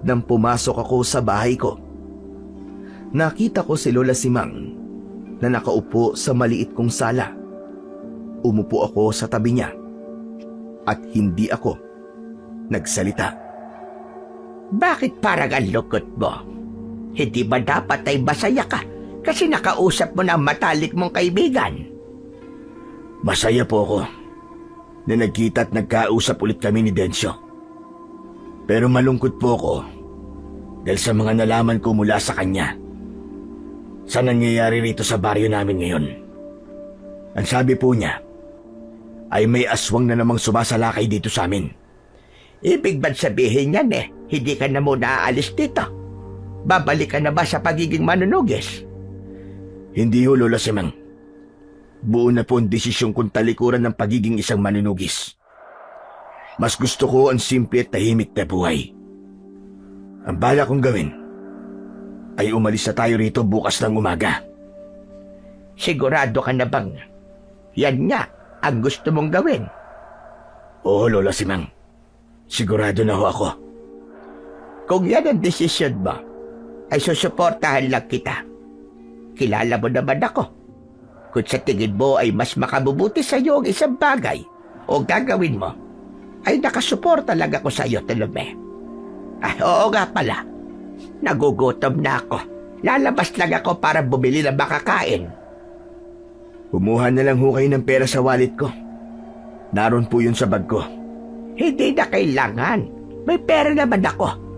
nang pumasok ako sa bahay ko. Nakita ko si Lola Simang na nakaupo sa maliit kong sala. Umupo ako sa tabi niya at hindi ako nagsalita. Bakit parang ang lukot mo? Hindi ba dapat ay masaya ka kasi nakausap mo na ang matalik mong kaibigan? Masaya po ako na nagkita at nagkausap ulit kami ni Densyo. Pero malungkot po ako dahil sa mga nalaman ko mula sa kanya sa nangyayari rito sa baryo namin ngayon. Ang sabi po niya ay may aswang na namang sumasalakay dito sa amin. Ibig ba't sabihin yan hindi ka na muna aalis dito? Babalik ka na ba sa pagiging manunugis? Hindi ho, Lola Simang. Buo na po ang desisyon kong talikuran ng pagiging isang manunugis. Mas gusto ko ang simple at tahimik na buhay. Ang bala kong gawin ay umalis na tayo rito bukas ng umaga. Sigurado ka na bang yan nga ang gusto mong gawin? Oo, Lola Simang. Sigurado na ho ako. Kung yan ang desisyon mo, ay susuportahan lang kita. Kilala mo naman ako. Kung sa tingin mo ay mas makabubuti sa iyo ang isang bagay o gagawin mo, ay nakasuporta lang ako sa iyo, Tolome. Oo nga pala. Nagugutom na ako. Lalabas lang ako para bumili ng makakain. Kumuha na lang ho kayo ng pera sa wallet ko. Naroon po yun sa bag ko. Hindi na kailangan. May pera naman ako.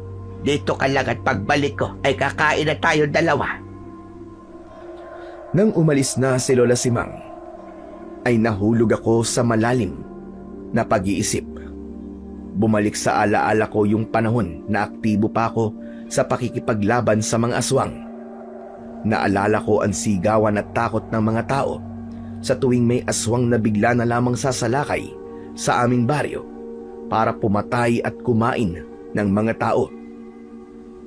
Dito ka lang at pagbalik ko ay kakain na tayo dalawa. Nang umalis na si Lola Simang, ay nahulog ako sa malalim na pag-iisip. Bumalik sa alaala ko yung panahon na aktibo pa ako sa pakikipaglaban sa mga aswang. Naalala ko ang sigawan at takot ng mga tao sa tuwing may aswang na bigla na lamang sasalakay sa aming baryo para pumatay at kumain ng mga tao.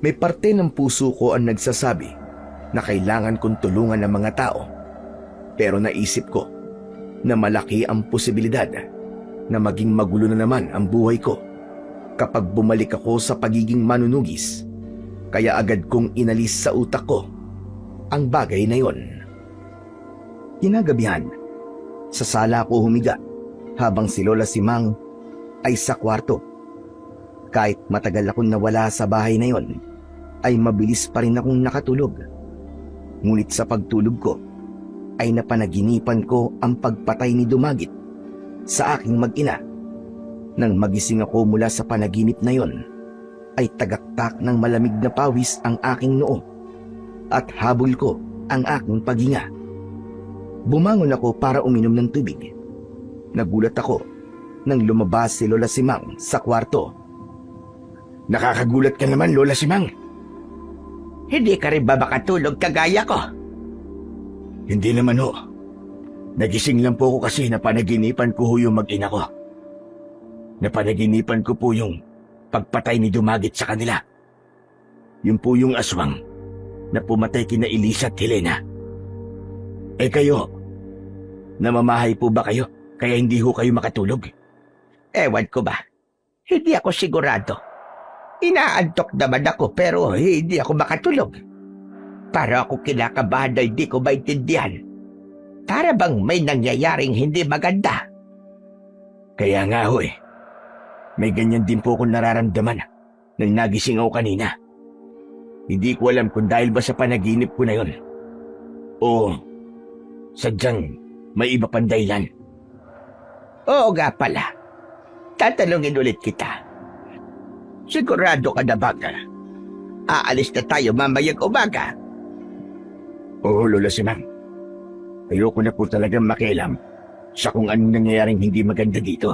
May parte ng puso ko ang nagsasabi na kailangan kong tulungan ng mga tao, pero naisip ko na malaki ang posibilidad na maging magulo na naman ang buhay ko kapag bumalik ako sa pagiging manunugis, kaya agad kong inalis sa utak ko ang bagay na yon. Kinagabihan, sa sala ako humiga habang si Lola Simang ay sa kwarto. Kahit matagal akong nawala sa bahay na yon, ay mabilis pa rin akong nakatulog. Ngunit sa pagtulog ko, ay napanaginipan ko ang pagpatay ni Dumagit sa aking mag-ina. Nang magising ako mula sa panaginip na yon, ay tagaktak ng malamig na pawis ang aking noo at habol ko ang aking paghinga. Bumangon ako para uminom ng tubig. Nagulat ako nang lumabas si Lola Simang sa kwarto. Nakakagulat ka naman, Lola Simang. Hindi ka rin ba makatulog kagaya ko? Hindi naman ho. Nagising lang po ako kasi napanaginipan ko ho yung mag-ina ko. Napanaginipan ko po yung pagpatay ni Dumagit sa kanila. Yun po yung aswang na pumatay kina Elisa at Helena. Eh kayo, namamahay po ba kayo kaya hindi ho kayo makatulog? Ewan ko ba? Hindi ako sigurado. Inaantok naman ako pero hindi ako makatulog. Para ako kinakabahan na hindi ko maintindihan. Para bang may nangyayaring hindi maganda. Kaya nga ho eh. May ganyan din po akong nararamdaman nang nagising ako kanina. Hindi ko alam kung dahil ba sa panaginip ko na yon o sadyang may iba pang dahilan. Oo nga pala. Tatanungin ulit kita. Sigurado ka na ba ka? Aalis na tayo mamayang umaga. Oo, Lola Simang. Ayoko na po talagang makialam sa kung anong nangyayaring hindi maganda dito.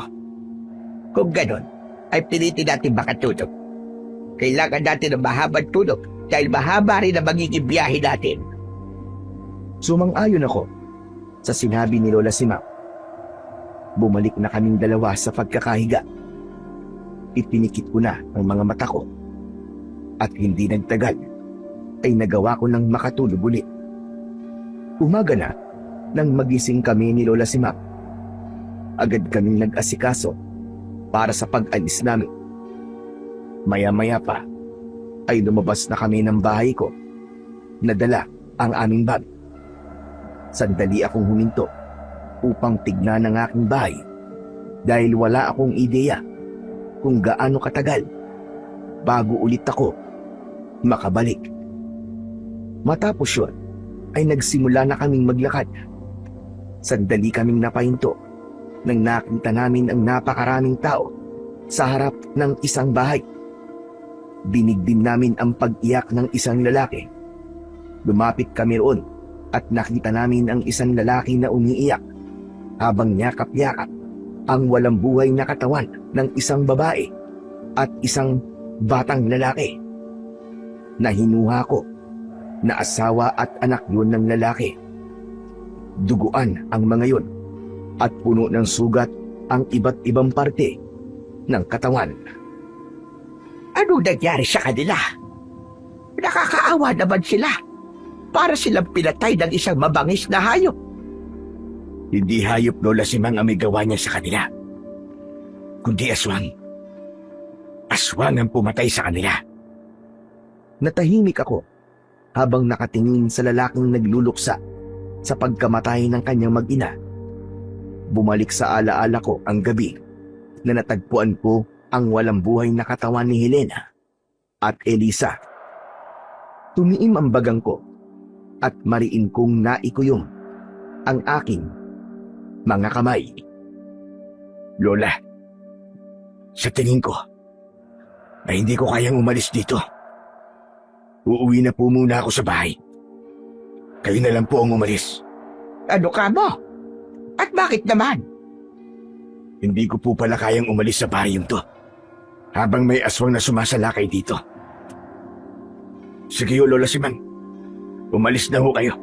Kung ganon, ay pilitin natin makatulog. Kailangan natin ng mahabang tulog dahil mahaba rin ang magiging biyahe natin. Sumang-ayon ako sa sinabi ni Lola Simang. Bumalik na kaming dalawa sa pagkakahiga. Ipinikit ko na ang mga mata ko at hindi nagtagal ay nagawa ko ng makatulog ulit. Umaga na nang magising kami ni Lola Simang. Agad kaming nag-asikaso para sa pag-alis namin. Maya-maya pa ay lumabas na kami ng bahay ko. Nadala ang aming bag. Sandali akong huminto upang tignan ang aking bahay dahil wala akong ideya kung gaano katagal bago ulit ako makabalik. Matapos yun, ay nagsimula na kaming maglakad. Sandali kaming napahinto nang nakita namin ang napakaraming tao sa harap ng isang bahay. Dinig din namin ang pag-iyak ng isang lalaki. Lumapit kami roon at nakita namin ang isang lalaki na umiiyak habang yakap-yakap ang walang buhay na katawan ng isang babae at isang batang lalaki. Nahinuha ko na asawa at anak yun ng lalaki. Duguan ang mga yun at puno ng sugat ang iba't ibang parte ng katawan. Anong nangyari sa kanila? Nakakaawa naman sila. Para silang pinatay ng isang mabangis na hayop. Hindi hayop, Lola Simang, ang may gawa niya sa kanila, kundi aswang. Aswang ang pumatay sa kanila. Natahimik ako habang nakatingin sa lalaking nagluluksa sa pagkamatay ng kanyang mag-ina. Bumalik sa alaala ko ang gabi na natagpuan ko ang walang buhay na katawan ni Helena at Elisa. Tumiim ang bagang ko at mariin kong naikuyom ang aking mga kamay. Lola, sa tingin ko, na hindi ko kayang umalis dito. Uuwi na po muna ako sa bahay. Kayo na lang po ang umalis. Ano ka mo? At bakit naman? Hindi ko po pala kayang umalis sa baryong to habang may aswang na sumasalakay dito. Sige ho, Lola Simang. Umalis na ho kayo.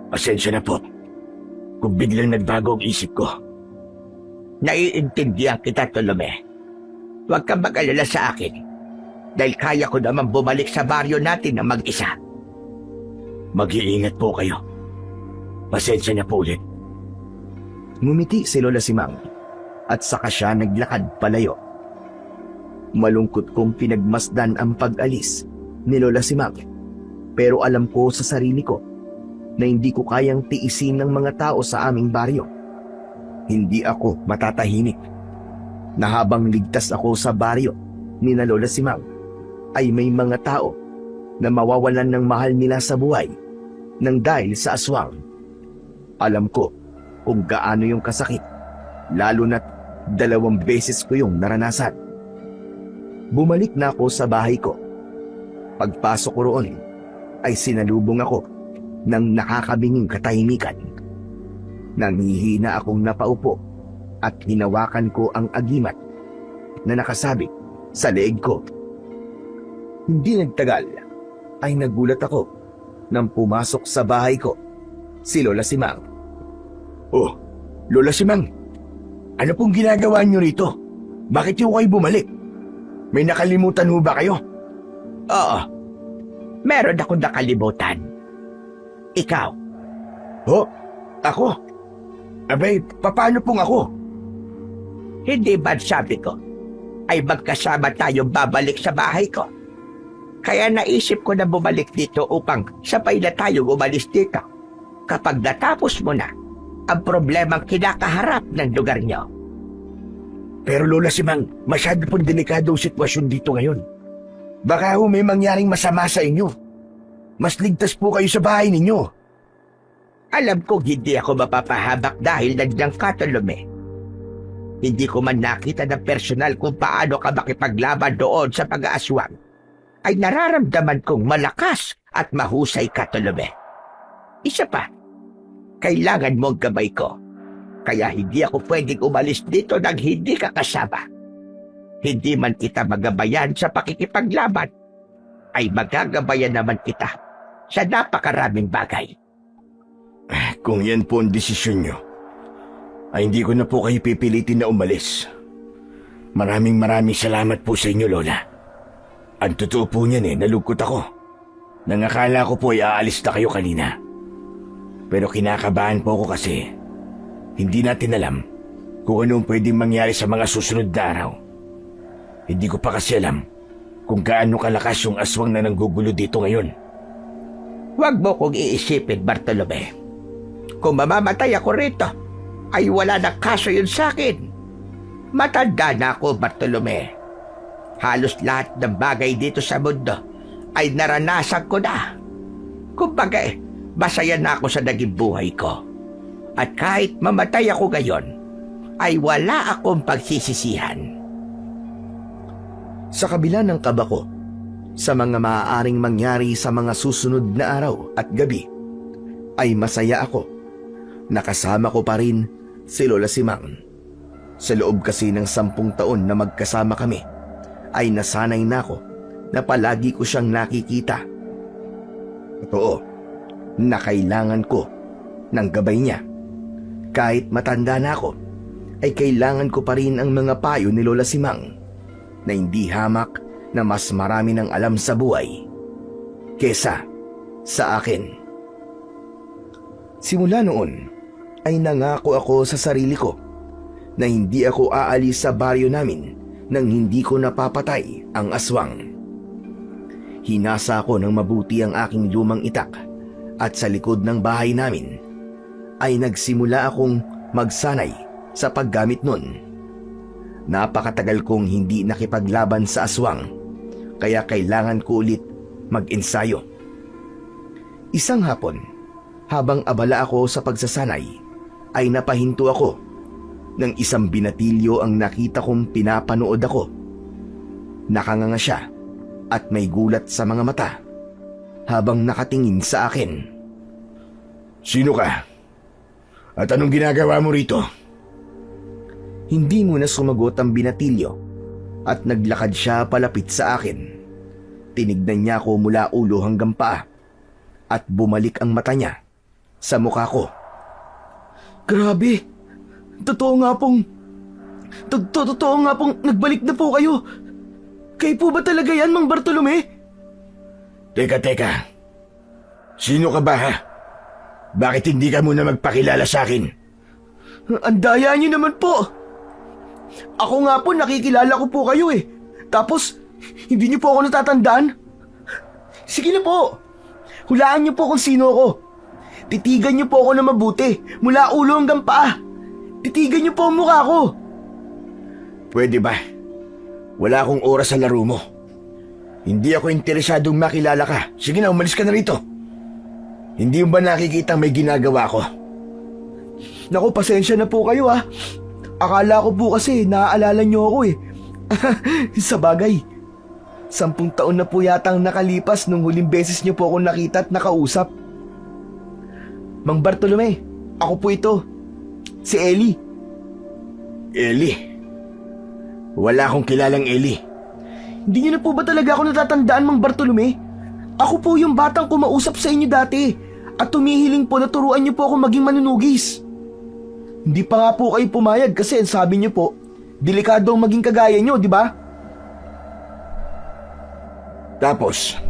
Pasensya na po kung biglang nagbago ang isip ko. Naiintindihan kita, Tolome. Huwag kang mag-alala sa akin dahil kaya ko naman bumalik sa baryo natin na mag-isa. Mag-iingat po kayo. Pasensya na po ulit. Ngumiti si Lola Simang at saka siya naglakad palayo. Malungkot kong pinagmasdan ang pag-alis ni Lola Simang, pero alam ko sa sarili ko na hindi ko kayang tiisin ng mga tao sa aming baryo. Hindi ako matatahimik na habang ligtas ako sa baryo ni na Lola Simang ay may mga tao na mawawalan ng mahal nila sa buhay nang dahil sa aswang. Alam ko kung gaano yung kasakit, lalo na't 2 beses ko yung naranasan. Bumalik na ako sa bahay ko. Pagpasok ko roon ay sinalubong ako ng nakakabinging katahimikan. Nangihina akong napaupo at hinawakan ko ang agimat na nakasabit sa leeg ko. Hindi nagtagal ay nagulat ako nang pumasok sa bahay ko si Lola Simang. Oh, Lola Simang, ano pong ginagawa niyo rito? Bakit yung kayo bumalik? May nakalimutan ho ba kayo? Oo, meron akong nakalimutan. Ikaw, Oh, ako? Abay, paano pong ako? hindi ba sabi ko ay magkasama tayong babalik sa bahay ko? Kaya naisip ko na bumalik dito upang sabay na tayong umalis dito kapag natapos mo na ang problemang kinakaharap ng lugar niyo. Pero Lola Simang, masyado pong delikado ang sitwasyon dito ngayon. Baka ho may mangyaring masama sa inyo. Mas ligtas po kayo sa bahay ninyo. Alam kong hindi ako mapapahabak dahil nandiyan ka, Tolome. Hindi ko man nakita ng personal kung paano ka makipaglaban doon sa pag-aaswang, ay nararamdaman kong malakas at mahusay ka, Tolome. Isa pa, kailangan mo ang gabay ko. Kaya hindi ako pwedeng umalis dito nang hindi ka kasama. Hindi man kita magabayan sa pakikipaglaban, ay magagabayan naman kita sa napakaraming bagay. Kung yan po ang desisyon nyo, ay hindi ko na po kayo pipilitin na umalis. Maraming salamat po sa inyo, Lola. Ang totoo po niyan nalugkot ako. Nang akala ko po ay aalis na kayo kanina. Pero kinakabahan po ako kasi hindi natin alam kung anong pwedeng mangyari sa mga susunod na araw. Hindi ko pa kasi alam kung gaano kalakas yung aswang na nanggugulo dito ngayon. Huwag mo kong iisipin, Bartolome. Kung mamamatay ako rito, ay wala na kaso yun sa akin. Matanda na ako, Bartolome. Halos lahat ng bagay dito sa mundo ay naranasan ko na. Kumbaga, masaya na ako sa naging buhay ko. At kahit mamatay ako ngayon, ay wala akong pagsisisihan. Sa kabila ng kaba ko, sa mga maaaring mangyari sa mga susunod na araw at gabi, ay masaya ako. Nakasama ko pa rin si Lola Simang. Sa loob kasi ng 10 taon na magkasama kami, ay nasanay na ako na palagi ko siyang nakikita. Totoo, na kailangan ko ng gabay niya. Kahit matanda na ako, ay kailangan ko pa rin ang mga payo ni Lola Simang na hindi hamak na mas marami ng alam sa buhay kesa sa akin. Simula noon, ay nangako ako sa sarili ko na hindi ako aalis sa baryo namin nang hindi ko napapatay ang aswang. Hinasa ko ng mabuti ang aking lumang itak at sa likod ng bahay namin ay nagsimula akong magsanay sa paggamit nun. Napakatagal kong hindi nakipaglaban sa aswang, kaya kailangan ko ulit mag-ensayo. Isang hapon, habang abala ako sa pagsasanay, ay napahinto ako ng isang binatilyo ang nakita kong pinapanood ako. Nakanganga siya at may gulat sa mga mata habang nakatingin sa akin. Sino ka? At anong ginagawa mo rito? Hindi muna sumagot ang binatilyo at naglakad siya palapit sa akin. Tinignan niya ako mula ulo hanggang paa at bumalik ang mata niya sa mukha ko. Grabe! Totoo nga pong nagbalik na po kayo. Kayo po ba talaga yan, Mang Bartolome? Teka. Sino ka ba, ha? Bakit hindi ka muna magpakilala sa akin? Ang daya niyo naman po. Ako nga po, nakikilala ko po kayo eh. Tapos, hindi niyo po ako natatandaan? Sige na po. Hulaan niyo po kung sino ako. Titigan niyo po ako na mabuti, mula ulo hanggang paa. Titigan niyo po ang mukha ko. Pwede ba? Wala akong oras sa laro mo. Hindi ako interesadong makilala ka. Sige na, umalis ka na rito. Hindi mo ba nakikita may ginagawa ko? Naku, pasensya na po kayo ah. Akala ko po kasi naaalala niyo ako eh. Sa bagay, 10 taon na po yatang nakalipas nung huling beses niyo po ako nakita at nakausap. Mang Bartolome, ako po ito. Si Ellie. Ellie? Wala akong kilalang Ellie. Hindi niyo na po ba talaga ako natatandaan, Mang Bartolome? Ako po yung batang kumausap sa inyo dati at tumihiling po na turuan niyo po ako maging manunugis. Hindi pa nga po kayo pumayag kasi sabi niyo po, delikado ang maging kagaya niyo, di ba? Tapos,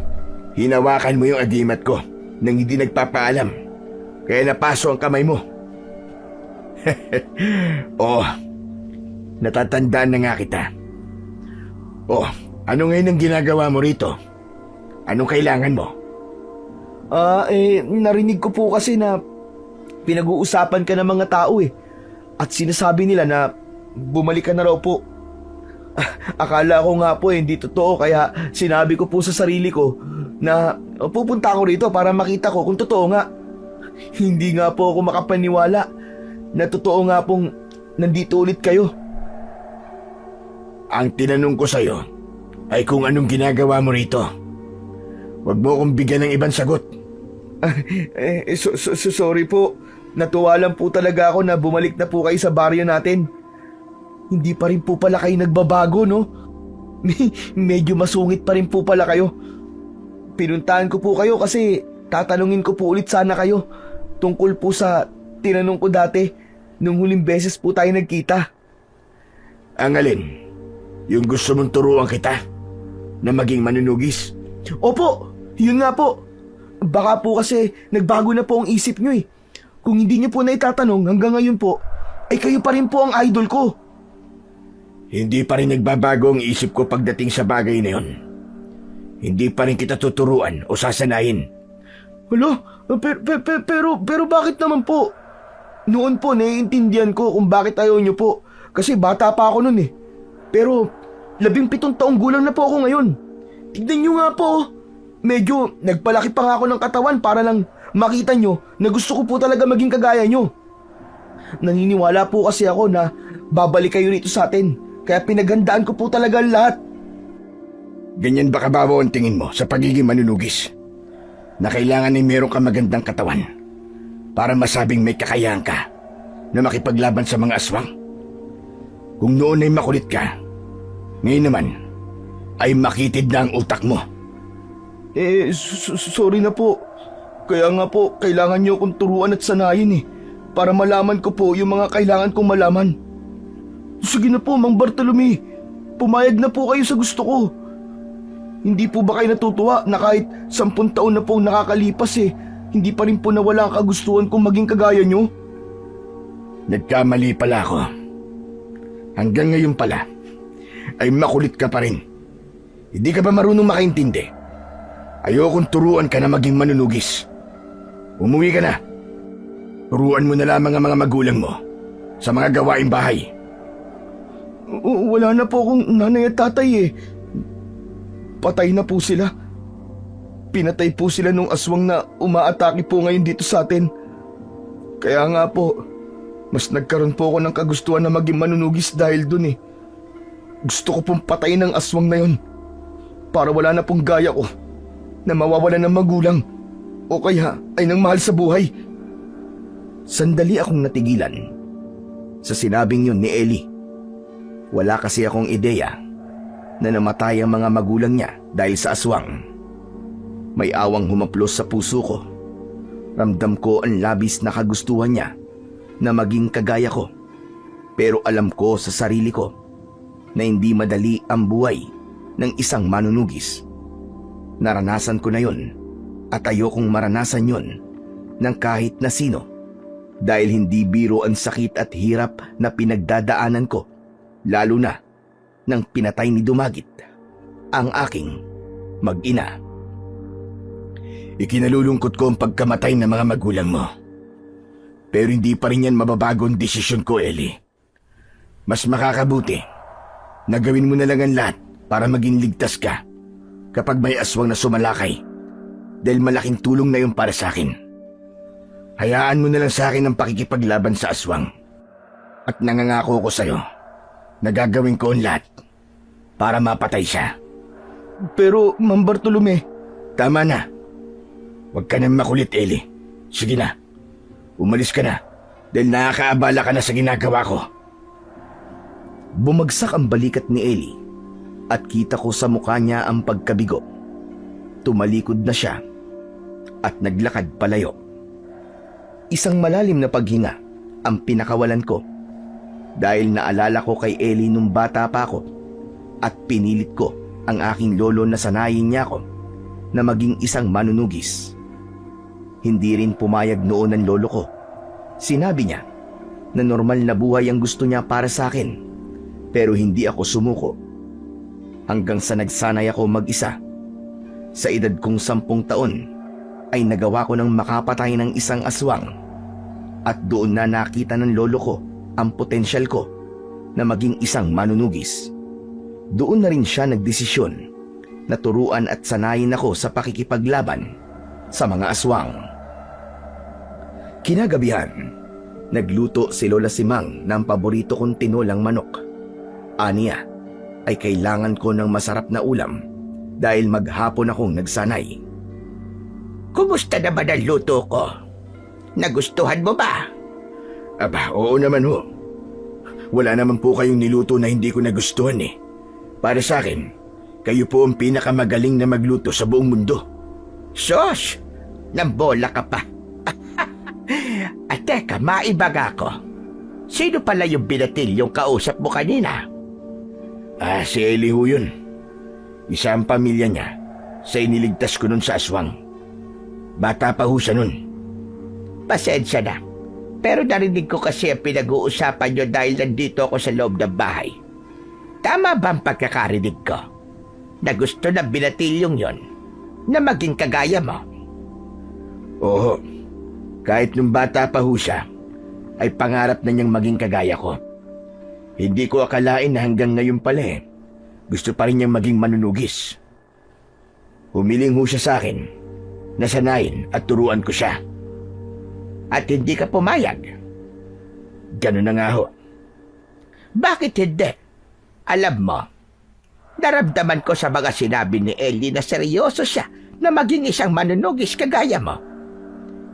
hinawakan mo yung agimat ko nang hindi nagpapaalam. Kaya napaso ang kamay mo. Oh, natatandaan na nga kita. Oh, ano ngayon ang ginagawa mo rito? Anong kailangan mo? Narinig ko po kasi na pinag-uusapan ka ng mga tao eh. At sinasabi nila na bumalik ka na raw po. Akala ko nga po hindi totoo kaya sinabi ko po sa sarili ko na pupunta ako rito para makita ko kung totoo nga. Hindi nga po ako makapaniwala na totoo nga pong nandito ulit kayo. Ang tinanong ko sa'yo ay kung anong ginagawa mo rito. Huwag mo akong bigyan ng ibang sagot. Sorry po. Natuwa lang po talaga ako na bumalik na po kayo sa baryo natin. Hindi pa rin po pala kayo nagbabago, no? Medyo masungit pa rin po pala kayo. Pinuntahan ko po kayo kasi tatanungin ko po ulit sana kayo tungkol po sa tinanong ko dati nung huling beses po tayo nagkita. Ang alin? Yung gusto mong turuan kita na maging manunugis? Opo, yun nga po. Baka po kasi nagbago na po ang isip nyo eh. Kung hindi nyo po na itatanong hanggang ngayon po, ay kayo pa rin po ang idol ko. Hindi pa rin nagbabago ang isip ko pagdating sa bagay na yun. Hindi pa rin kita tuturuan o sasanayin. Hala, pero bakit naman po? Noon po naiintindihan ko kung bakit ayaw nyo po. Kasi bata pa ako noon eh. Pero 17 taong gulang na po ako ngayon. Tignan nyo nga po. Medyo nagpalaki pa nga ako ng katawan para lang makita nyo na gusto ko po talaga maging kagaya nyo. Naniniwala po kasi ako na babalik kayo rito sa atin. Kaya pinaghandaan ko po talaga ang lahat. Ganyan ba kababaw ang tingin mo sa pagiging manunugis? Na kailangan ay meron ka magandang katawan para masabing may kakayahan ka na makipaglaban sa mga aswang? Kung noon ay makulit ka, ngayon naman ay makitid na ang utak mo. Sorry na po. Kaya nga po, kailangan niyo akong turuan at sanayin eh. Para malaman ko po yung mga kailangan kong malaman. Sige na po, Mang Bartolome. Pumayag na po kayo sa gusto ko. Hindi po ba kayo natutuwa na kahit 10 taon na po nakakalipas eh, hindi pa rin po nawala ang kagustuhan kong maging kagaya niyo? Nagkamali pala ako. Hanggang ngayon pala, ay makulit ka pa rin. Hindi ka ba marunong makaintindi? Ayokong turuan ka na maging manunugis. Umuwi ka na. Turuan mo na lamang ang mga magulang mo sa mga gawaing bahay. Wala na po akong nanay at tatay eh. Patay na po sila. Pinatay po sila nung aswang na umaatake po ngayon dito sa atin. Kaya nga po, mas nagkaroon po ako ng kagustuhan na maging manunugis dahil dun eh. Gusto ko pong patayin ang aswang na yon. para wala na pong gaya ko na mawawalan ng magulang o kaya ay nang mahal sa buhay. Sandali akong natigilan sa sinabing yun ni Ellie. Wala kasi akong ideya na namatay ang mga magulang niya dahil sa aswang. May awang humaplos sa puso ko. Ramdam ko ang labis na kagustuhan niya na maging kagaya ko. Pero alam ko sa sarili ko na hindi madali ang buhay ng isang manunugis. Naranasan ko na yun at ayokong maranasan yun ng kahit na sino dahil hindi biro ang sakit at hirap na pinagdadaanan ko, lalo na nang pinatay ni Dumagit, ang aking mag-ina. Ikinalulungkot ko ang pagkamatay ng mga magulang mo. Pero hindi pa rin yan mababago ang desisyon ko, Ellie. Mas makakabuti na gawin mo na lang ang lahat para maging ligtas ka kapag may aswang na sumalakay dahil malaking tulong na yun para sa akin. Hayaan mo na lang sa akin ang pakikipaglaban sa aswang at nangangako ko sa'yo na gagawin ko ang lahat para mapatay siya. Pero, Mang Bartolome, Tama na. Huwag ka nang makulit, Ellie. Sige na. Umalis ka na dahil nakakaabala ka na sa ginagawa ko. Bumagsak ang balikat ni Ellie at kita ko sa mukha niya ang pagkabigo. Tumalikod na siya at naglakad palayo. Isang malalim na paghinga ang pinakawalan ko dahil naalala ko kay Ellie nung bata pa ako at pinilit ko ang aking lolo na sanayin niya ako na maging isang manunugis. Hindi rin pumayag noon ang lolo ko. Sinabi niya na normal na buhay ang gusto niya para sa akin. Pero hindi ako sumuko. Hanggang sa nagsanay ako mag-isa. Sa edad kong 10 taon, ay nagawa ko ng makapatay ng isang aswang. At doon na nakita ng lolo ko ang potensyal ko na maging isang manunugis. Doon na rin siya nagdesisyon na turuan at sanayin ako sa pakikipaglaban sa mga aswang. Kinagabihan, nagluto si Lola Simang ng paborito kong tinolang manok. Aniya ay kailangan ko ng masarap na ulam dahil maghapon akong nagsanay. Kumusta naman ang luto ko? Nagustuhan mo ba? Aba, oo naman ho. Wala naman po kayong niluto na hindi ko nagustuhan eh. Para sa akin, kayo po ang pinakamagaling na magluto sa buong mundo. Sos! Nambola ka pa. At teka, maibaga ko. Sino pala yung binatil yung kausap mo kanina? Si Ellie ho yun. Isa ang pamilya niya sa iniligtas ko nun sa aswang. Bata pa ho siya nun. Pasensya na. Pero narinig ko kasi ang pinag-uusapan nyo dahil nandito ako sa loob ng bahay. Tama ba ang pagkakarinig ko? Na gusto ng binatilyong yon na maging kagaya mo? Oo. Kahit nung bata pa ho siya, ay pangarap na niyang maging kagaya ko. Hindi ko akalain na hanggang ngayon pala gusto pa rin niyang maging manunugis. Humiling ho siya sa akin, nasanayin at turuan ko siya. At hindi ka pumayag? Ganun na nga ho. Bakit hindi? Alam mo, naramdaman ko sa mga sinabi ni Ellie na seryoso siya na maging isang manunugis kagaya mo.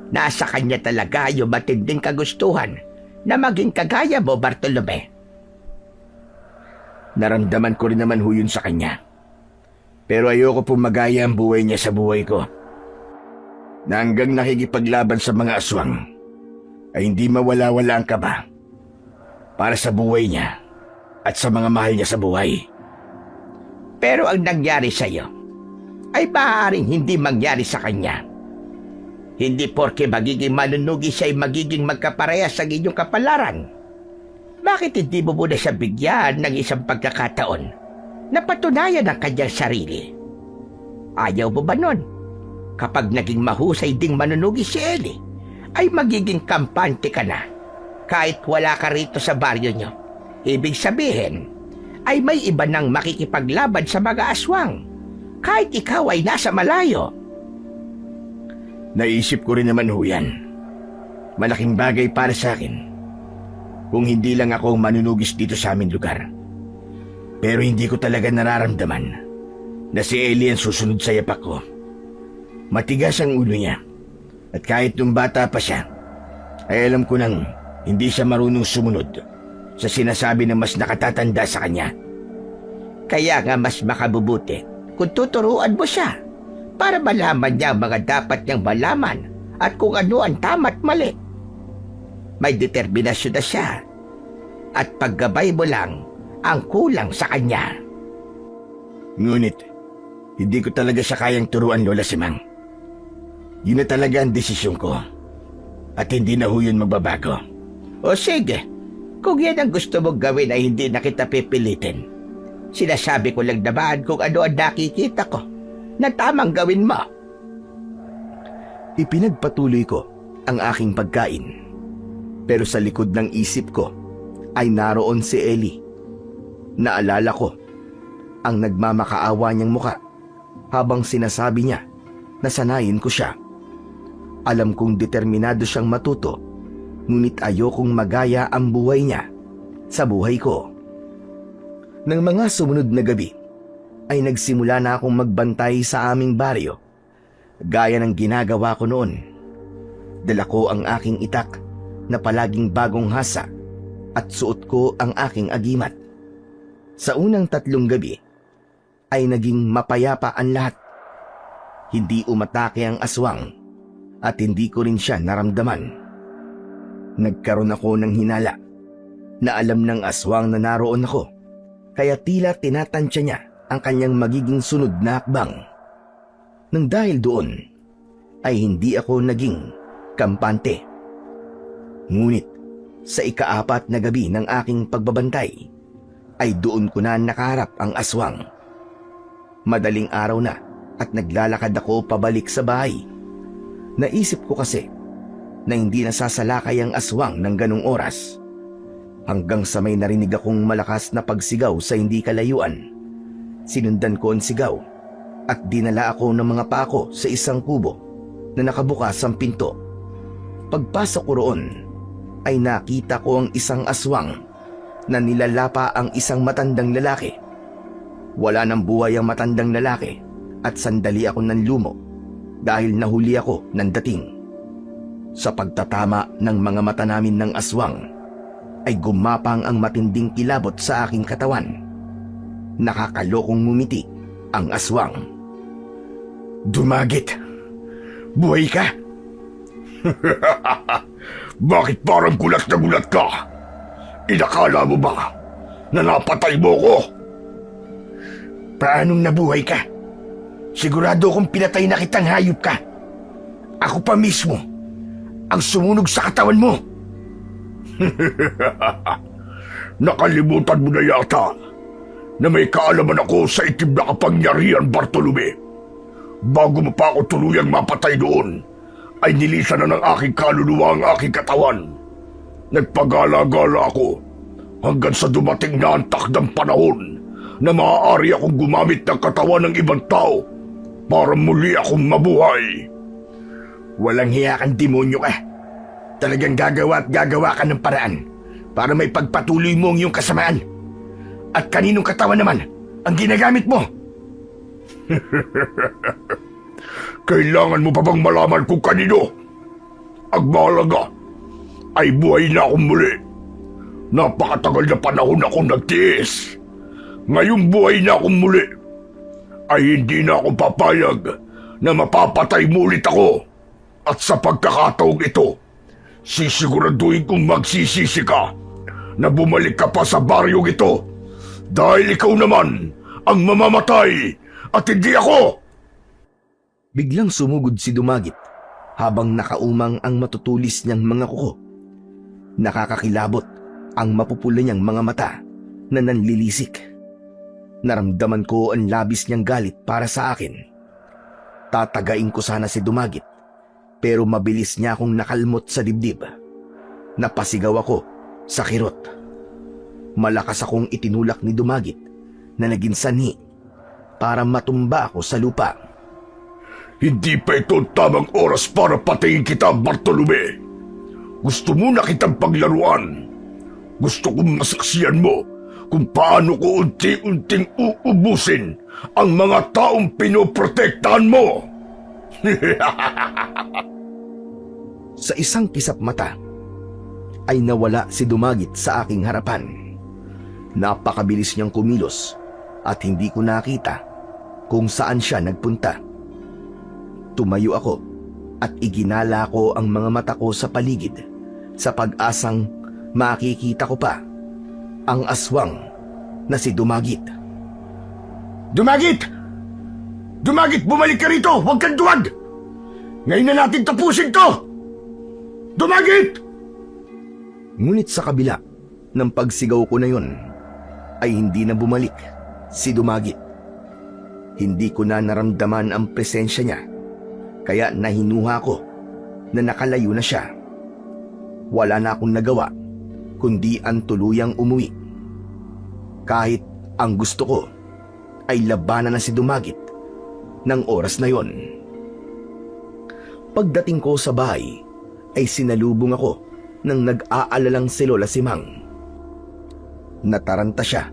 Nasa kanya talaga yung matinding kagustuhan na maging kagaya mo, Bartolome. Naramdaman ko rin naman ho yun sa kanya. Pero ayoko pong magaya ang buhay niya sa buhay ko. Na hanggang nakikipaglaban sa mga aswang, ay hindi mawala-wala ang kaba para sa buhay niya at sa mga mahal niya sa buhay. Pero ang nangyari sa'yo ay maaaring hindi mangyari sa kanya. Hindi porke magiging manunugis siya ay magiging magkaparehas sa inyong kapalaran. Bakit hindi mo muna siya bigyan ng isang pagkakataon na patunayan ang kanyang sarili? Ayaw mo ba nun? Kapag naging mahusay ding manunugis si Ellie, ay magiging kampante ka na. Kahit wala ka rito sa baryo nyo. Ibig sabihin, ay may iba nang makikipaglaban sa mga aswang. Kahit ikaw ay nasa malayo. Naisip ko rin naman ho yan. Malaking bagay para sa akin kung hindi lang ako manunugis dito sa aming lugar. Pero hindi ko talaga nararamdaman na si Ellie ang susunod sa yapak ko. Matigas ang ulo niya. At kahit nung bata pa siya, ay alam ko nang hindi siya marunong sumunod sa sinasabi ng mas nakatatanda sa kanya. Kaya nga mas makabubuti kung tuturuan mo siya para malaman niya ang mga dapat niyang malaman at kung ano ang tama't mali. May determinasyon na siya at paggabay mo lang ang kulang sa kanya. Ngunit, hindi ko talaga siya kayang turuan, Lola Simang. Yun na talaga ang desisyon ko. At hindi na ho yun magbabago. O sige, kung yan ang gusto mong gawin ay hindi na kita pipilitin. Sinasabi ko lang naman kung ano ang nakikita ko na tamang gawin mo. Ipinagpatuloy ko ang aking pagkain. Pero sa likod ng isip ko ay naroon si Ellie. Naalala ko ang nagmamakaawa niyang muka habang sinasabi niya na sanayin ko siya. Alam kong determinado siyang matuto, ngunit ayokong magaya ang buhay niya sa buhay ko. Nang mga sumunod na gabi, ay nagsimula na akong magbantay sa aming baryo, gaya ng ginagawa ko noon. Dala ko ang aking itak na palaging bagong hasa at suot ko ang aking agimat. Sa unang 3 gabi, ay naging mapayapa ang lahat. Hindi umatake ang aswang at hindi ko rin siya naramdaman. Nagkaroon ako ng hinala na alam ng aswang na naroon ako, kaya tila tinatansya niya ang kanyang magiging sunod na hakbang. Nang dahil doon, ay hindi ako naging kampante. Ngunit sa ika-4 na gabi ng aking pagbabantay, ay doon ko na nakaharap ang aswang. Madaling araw na at naglalakad ako pabalik sa bahay. Naisip ko kasi na hindi nasasalakay ang aswang ng ganong oras. Hanggang sa may narinig akong malakas na pagsigaw sa hindi kalayuan. Sinundan ko ang sigaw at dinala ako ng mga pako sa isang kubo na nakabukas ang pinto. Pagpasok ko roon ay nakita ko ang isang aswang na nilalapa ang isang matandang lalaki. Wala nang buhay ang matandang lalaki at sandali ako nanlumo dahil nahuli ako ng dating. Sa pagtatama ng mga mata namin ng aswang, ay gumapang ang matinding kilabot sa aking katawan. Nakakalokong ngumiti ang aswang. Dumagit! Buhay ka? Bakit parang gulat na gulat ka? Inakala mo ba na napatay mo ko? Paanong nabuhay ka? Sigurado kong pinatay na kitang hayop ka. Ako pa mismo ang sumunog sa katawan mo. Nakalimutan mo na yata na may kaalaman ako sa itim na kapangyarihan, Bartolome. Bago mo pa ako tuluyang mapatay doon, ay nilisan na ng aking kaluluwa ang aking katawan. Nagpagala-gala ako hanggang sa dumating na ang takdang panahon na maaari akong gumamit ng katawan ng ibang tao para muli akong mabuhay. Walang hiya kang demonyo ka. Talagang gagawa at gagawa ka ng paraan para may pagpatuloy mo ang iyong kasamaan. At kaninong katawan naman ang ginagamit mo? Kailangan mo pa bang malaman kung kanino? Ang mahalaga ay buhay na akong muli. Napakatagal na panahon akong nagtiis. Ngayong buhay na akong muli, ay hindi na ako papayag na mapapatay mo ulit ako. At sa pagkakataong ito, sisiguraduhin kong magsisisi ka na bumalik ka pa sa baryong ito dahil ikaw naman ang mamamatay at hindi ako. Biglang sumugod si Dumagit habang nakaumang ang matutulis niyang mga kuko. Nakakakilabot ang mapupula niyang mga mata na nanlilisik. Naramdaman ko ang labis niyang galit para sa akin. Tatagain ko sana si Dumagit, pero mabilis niya akong nakalmot sa dibdib. Napasigaw ako sa kirot. Malakas akong itinulak ni Dumagit na naging sanhi para matumba ako sa lupa. Hindi pa ito ang tamang oras para patayin kita, Bartolome. Gusto mo na kitang paglaruan. Gusto kong masaksiyan mo kung paano ko unti-unting uubusin ang mga taong pinoprotektahan mo. Sa isang kisap mata, ay nawala si Dumagit sa aking harapan. Napakabilis niyang kumilos at hindi ko nakita kung saan siya nagpunta. Tumayo ako at iginala ko ang mga mata ko sa paligid sa pag-asang makikita ko pa ang aswang na si Dumagit. Dumagit! Dumagit, bumalik ka rito! Huwag kang duwag! Ngayon na natin tapusin to! Dumagit! Ngunit sa kabila ng pagsigaw ko na yun, ay hindi na bumalik si Dumagit. Hindi ko na naramdaman ang presensya niya, kaya nahinuha ko na nakalayo na siya. Wala na akong nagawa, kundi ang tuluyang umuwi. Kahit ang gusto ko ay labanan na si Dumagit ng oras na yon. Pagdating ko sa bahay, ay sinalubong ako ng nag-aalalang si Lola Simang. Nataranta siya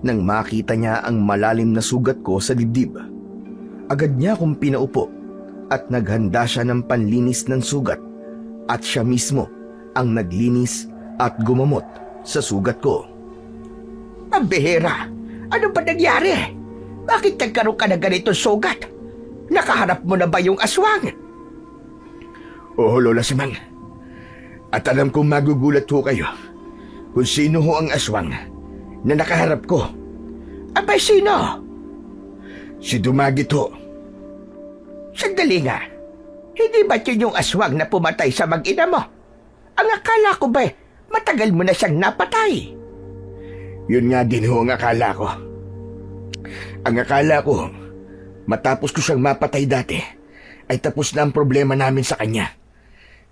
nang makita niya ang malalim na sugat ko sa dibdib. Agad niya akong pinaupo at naghanda siya ng panlinis ng sugat at siya mismo ang naglinis at gumamot sa sugat ko. Pambihira! Ano ba nangyari? Bakit nagkaroon ka ng ganitong sugat? Nakaharap mo na ba yung aswang? Oo, Lola Simang. At alam kong magugulat ho kayo kung sino ho ang aswang na nakaharap ko. Abay, sino? Si Dumagit ho. Sandali nga. Hindi ba yun yung aswang na pumatay sa mag-ina mo? Ang akala ko ba, matagal mo na siyang napatay. Yun nga din ho ang akala ko. Ang akala ko, matapos ko siyang mapatay dati, ay tapos na ang problema namin sa kanya.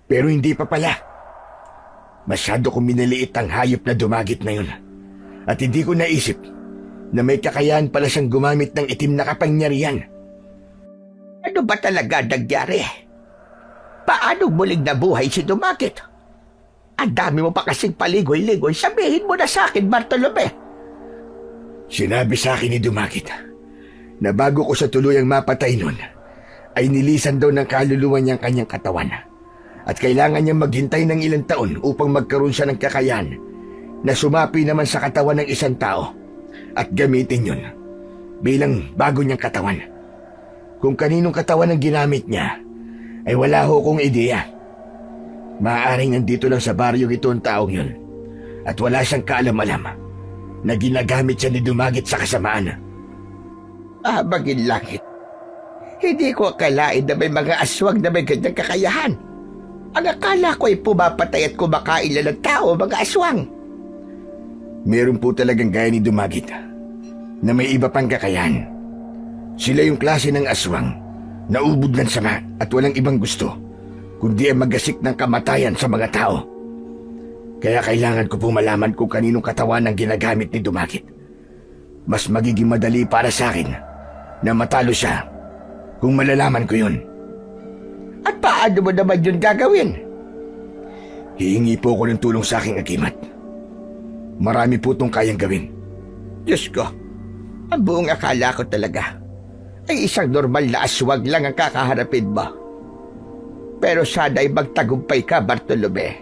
Pero hindi pa pala. Masyado kong minaliit ang hayop na Dumagit na yun. At hindi ko naisip na may kakayahan pala siyang gumamit ng itim na kapangyarihan. Ano ba talaga nangyari? Paano muling nabuhay si Dumagit? Ang dami mo pa kasing paligoy-ligoy. Sabihin mo na sa akin, Bartolome. Sinabi sa akin ni Dumagit na bago ko sa tuluyang mapatay nun, ay nilisan daw ng kaluluwa niyang kanyang katawan. At kailangan niyang maghintay ng ilang taon upang magkaroon siya ng kakayahan na sumapi naman sa katawan ng isang tao at gamitin yun bilang bago niyang katawan. Kung kaninong katawan ang ginamit niya, ay wala ho kong ideya. Maaaring nandito lang sa baryo ito ang taong yun at wala siyang kaalam-alam na ginagamit siya ni Dumagit sa kasamaan. Bagin langit. Hindi ko akalain na may mga aswang na may ganyang kakayahan. Ang akala ko ay pumapatay at kumakain lang ng tao, mga aswang. Meron po talagang gaya ni Dumagit na may iba pang kakayahan. Sila yung klase ng aswang na ubod ng sama at walang ibang gusto kundi ang magasik ng kamatayan sa mga tao. Kaya kailangan ko po malaman kung kaninong katawan ang ginagamit ni Dumagit. Mas magiging madali para sa akin na matalo siya kung malalaman ko yun. At paano mo naman yun gagawin? Hihingi po ako ng tulong sa aking agimat. Marami po itong kayang gawin. Diyos ko, ang buong akala ko talaga ay isang normal na aswang lang ang kakaharapin mo. Pero sana'y magtagumpay ka, Bartolome.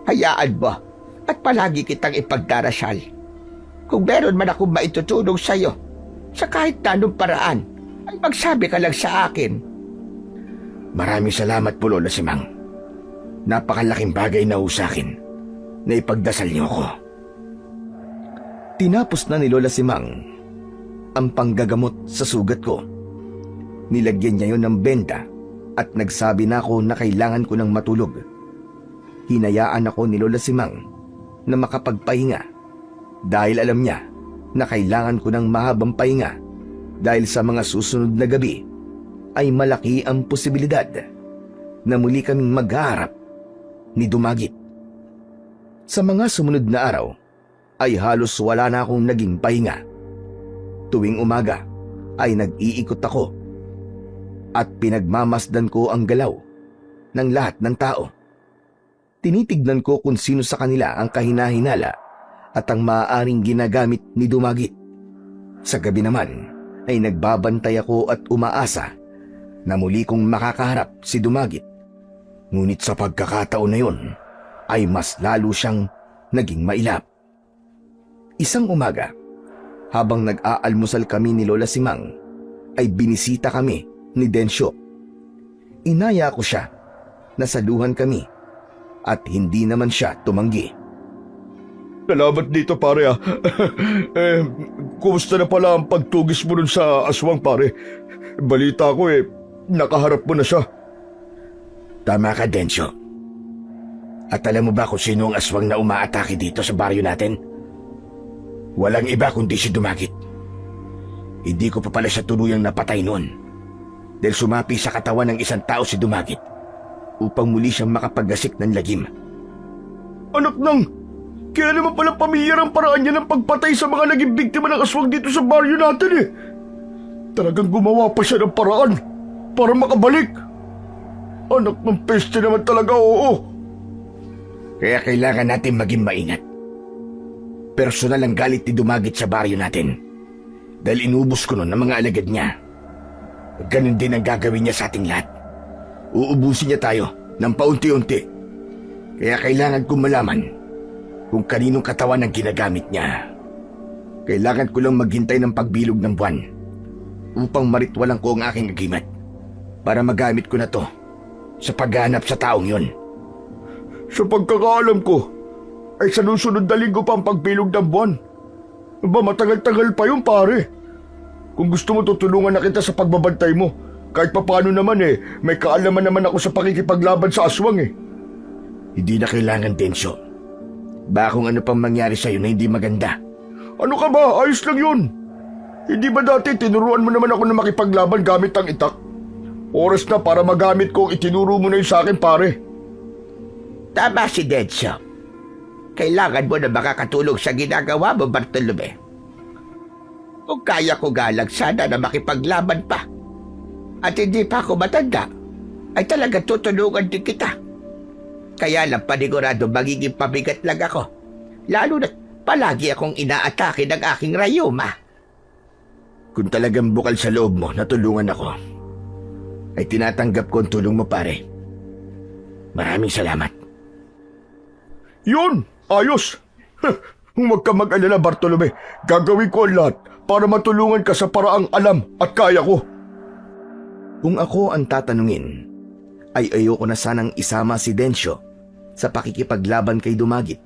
Hayaan mo at palagi kitang ipagdarasal. Kung meron man akong maitutulong sa'yo sa kahit anong paraan, ay magsabi ka lang sa akin. Maraming salamat po, Lola Simang. Napakalaking bagay na ho sa akin na ipagdasal niyo ako. Tinapos na ni Lola Simang ang panggagamot sa sugat ko. Nilagyan niya yon ng benda at nagsabi na ako na kailangan ko ng matulog. Hinayaan ako ni Lola Simang na makapagpahinga dahil alam niya na kailangan ko ng mahabang pahinga dahil sa mga susunod na gabi ay malaki ang posibilidad na muli kaming maghaharap ni Dumagit. Sa mga sumunod na araw ay halos wala na akong naging pahinga. Tuwing umaga ay nag-iikot ako at pinagmamasdan ko ang galaw ng lahat ng tao. Tinitignan ko kung sino sa kanila ang kahinahinala at ang maaaring ginagamit ni Dumagit. Sa gabi naman ay nagbabantay ako at umaasa na muli kong makakaharap si Dumagit. Ngunit sa pagkakataon na yun ay mas lalo siyang naging mailap. Isang umaga, habang nag-aalmusal kami ni Lola Simang, ay binisita kami ni Densyo. Inaya ko siya na saluhan kami at hindi naman siya tumanggi. Salamat dito pare ah. Kumusta na pala ang pagtugis mo dun sa aswang pare? Balita ko nakaharap mo na siya. Tama ka, Densyo. At alam mo ba kung sino ang aswang na umaatake dito sa baryo natin? Walang iba kundi si Dumagit. Hindi ko pa pala siya tuluyang napatay noon dahil sumapi sa katawan ng isang tao si Dumagit upang muli siyang makapaggasik ng lagim. Anak nang, kaya naman pala pamiyar ang paraan niya ng pagpatay sa mga naging biktima ng aswang dito sa baryo natin eh. Talagang gumawa pa siya ng paraan para makabalik. Anak ng peste naman talaga, oo. Kaya kailangan natin maging maingat. Personal ang galit ni Dumagit sa baryo natin dahil inubos ko nun ang mga alagad niya. Ganun din ang gagawin niya sa ating lahat. Uubusin niya tayo ng paunti-unti. Kaya kailangan kong malaman kung kaninong katawan ang ginagamit niya. Kailangan ko lang maghintay ng pagbilog ng buwan upang maritwalan ko ang aking agimat para magamit ko na to sa paghahanap sa taong yun. Sa pagkakaalam ko, ay sa susunod na linggo pa ang pagbilog ng buwan. Ba, matagal-tagal pa yun pare. Kung gusto mo tutulungan na kita sa pagbabantay mo, kahit papaano naman may kaalaman naman ako sa pakikipaglaban sa aswang eh. Hindi na kailangan, Densyo. Baka kung ano pang mangyari sa'yo na hindi maganda. Ano ka ba? Ayos lang yun. Hindi ba dati tinuruan mo naman ako na makipaglaban gamit ang itak? Oras na para magamit ko ang itinuro mo na yun sa akin pare. Tama si Densyo. Kailangan mo na makakatulong sa ginagawa mo, Bartolome. Kung kaya ko galang sana na makipaglaban pa at hindi pa ako matanda, ay talaga tutulungan din kita. Kaya lang panigurado magiging pabigat lang ako, lalo na palagi akong inaatake ng aking rayuma. Kung talagang bukal sa loob mo na tulungan ako, ay tinatanggap ko ang tulong mo pare. Maraming salamat. Yun! Ayos! Huwag ka mag-alala, Bartolome. Gagawin ko ang lahat para matulungan ka sa paraang alam at kaya ko. Kung ako ang tatanungin, ay ayoko na sanang isama si Densyo sa pakikipaglaban kay Dumagit,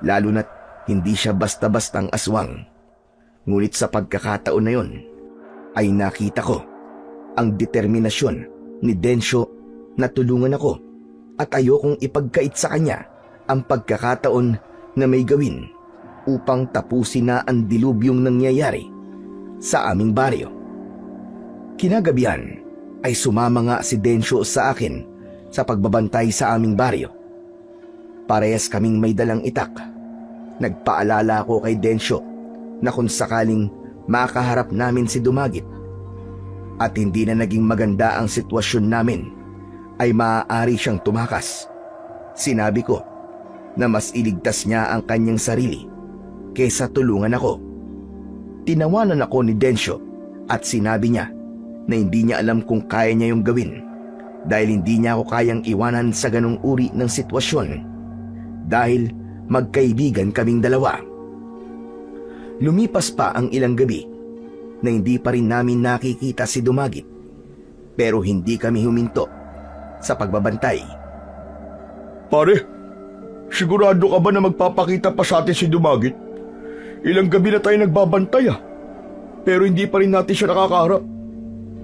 lalo na't hindi siya basta-bastang aswang. Ngunit sa pagkakataon na yun, ay nakita ko ang determinasyon ni Densyo na tulungan ako at ayokong ipagkait sa kanya ang pagkakataon na may gawin upang tapusin na ang dilubyong nangyayari sa aming baryo. Kinagabihan ay sumama nga si Densyo sa akin sa pagbabantay sa aming baryo. Parehas kaming may dalang itak. Nagpaalala ako kay Densyo na kung sakaling makaharap namin si Dumagit at hindi na naging maganda ang sitwasyon namin, ay maaari siyang tumakas. Sinabi ko na mas iligtas niya ang kanyang sarili kaysa tulungan ako. Tinawanan ako ni Densyo at sinabi niya na hindi niya alam kung kaya niya yung gawin dahil hindi niya ako kayang iwanan sa ganong uri ng sitwasyon dahil magkaibigan kaming dalawa. Lumipas pa ang ilang gabi na hindi pa rin namin nakikita si Dumagit, pero hindi kami huminto sa pagbabantay. Pare, sigurado ka ba na magpapakita pa sa atin si Dumagit? Ilang gabi na tayo nagbabantay pero hindi pa rin natin siya nakakaharap.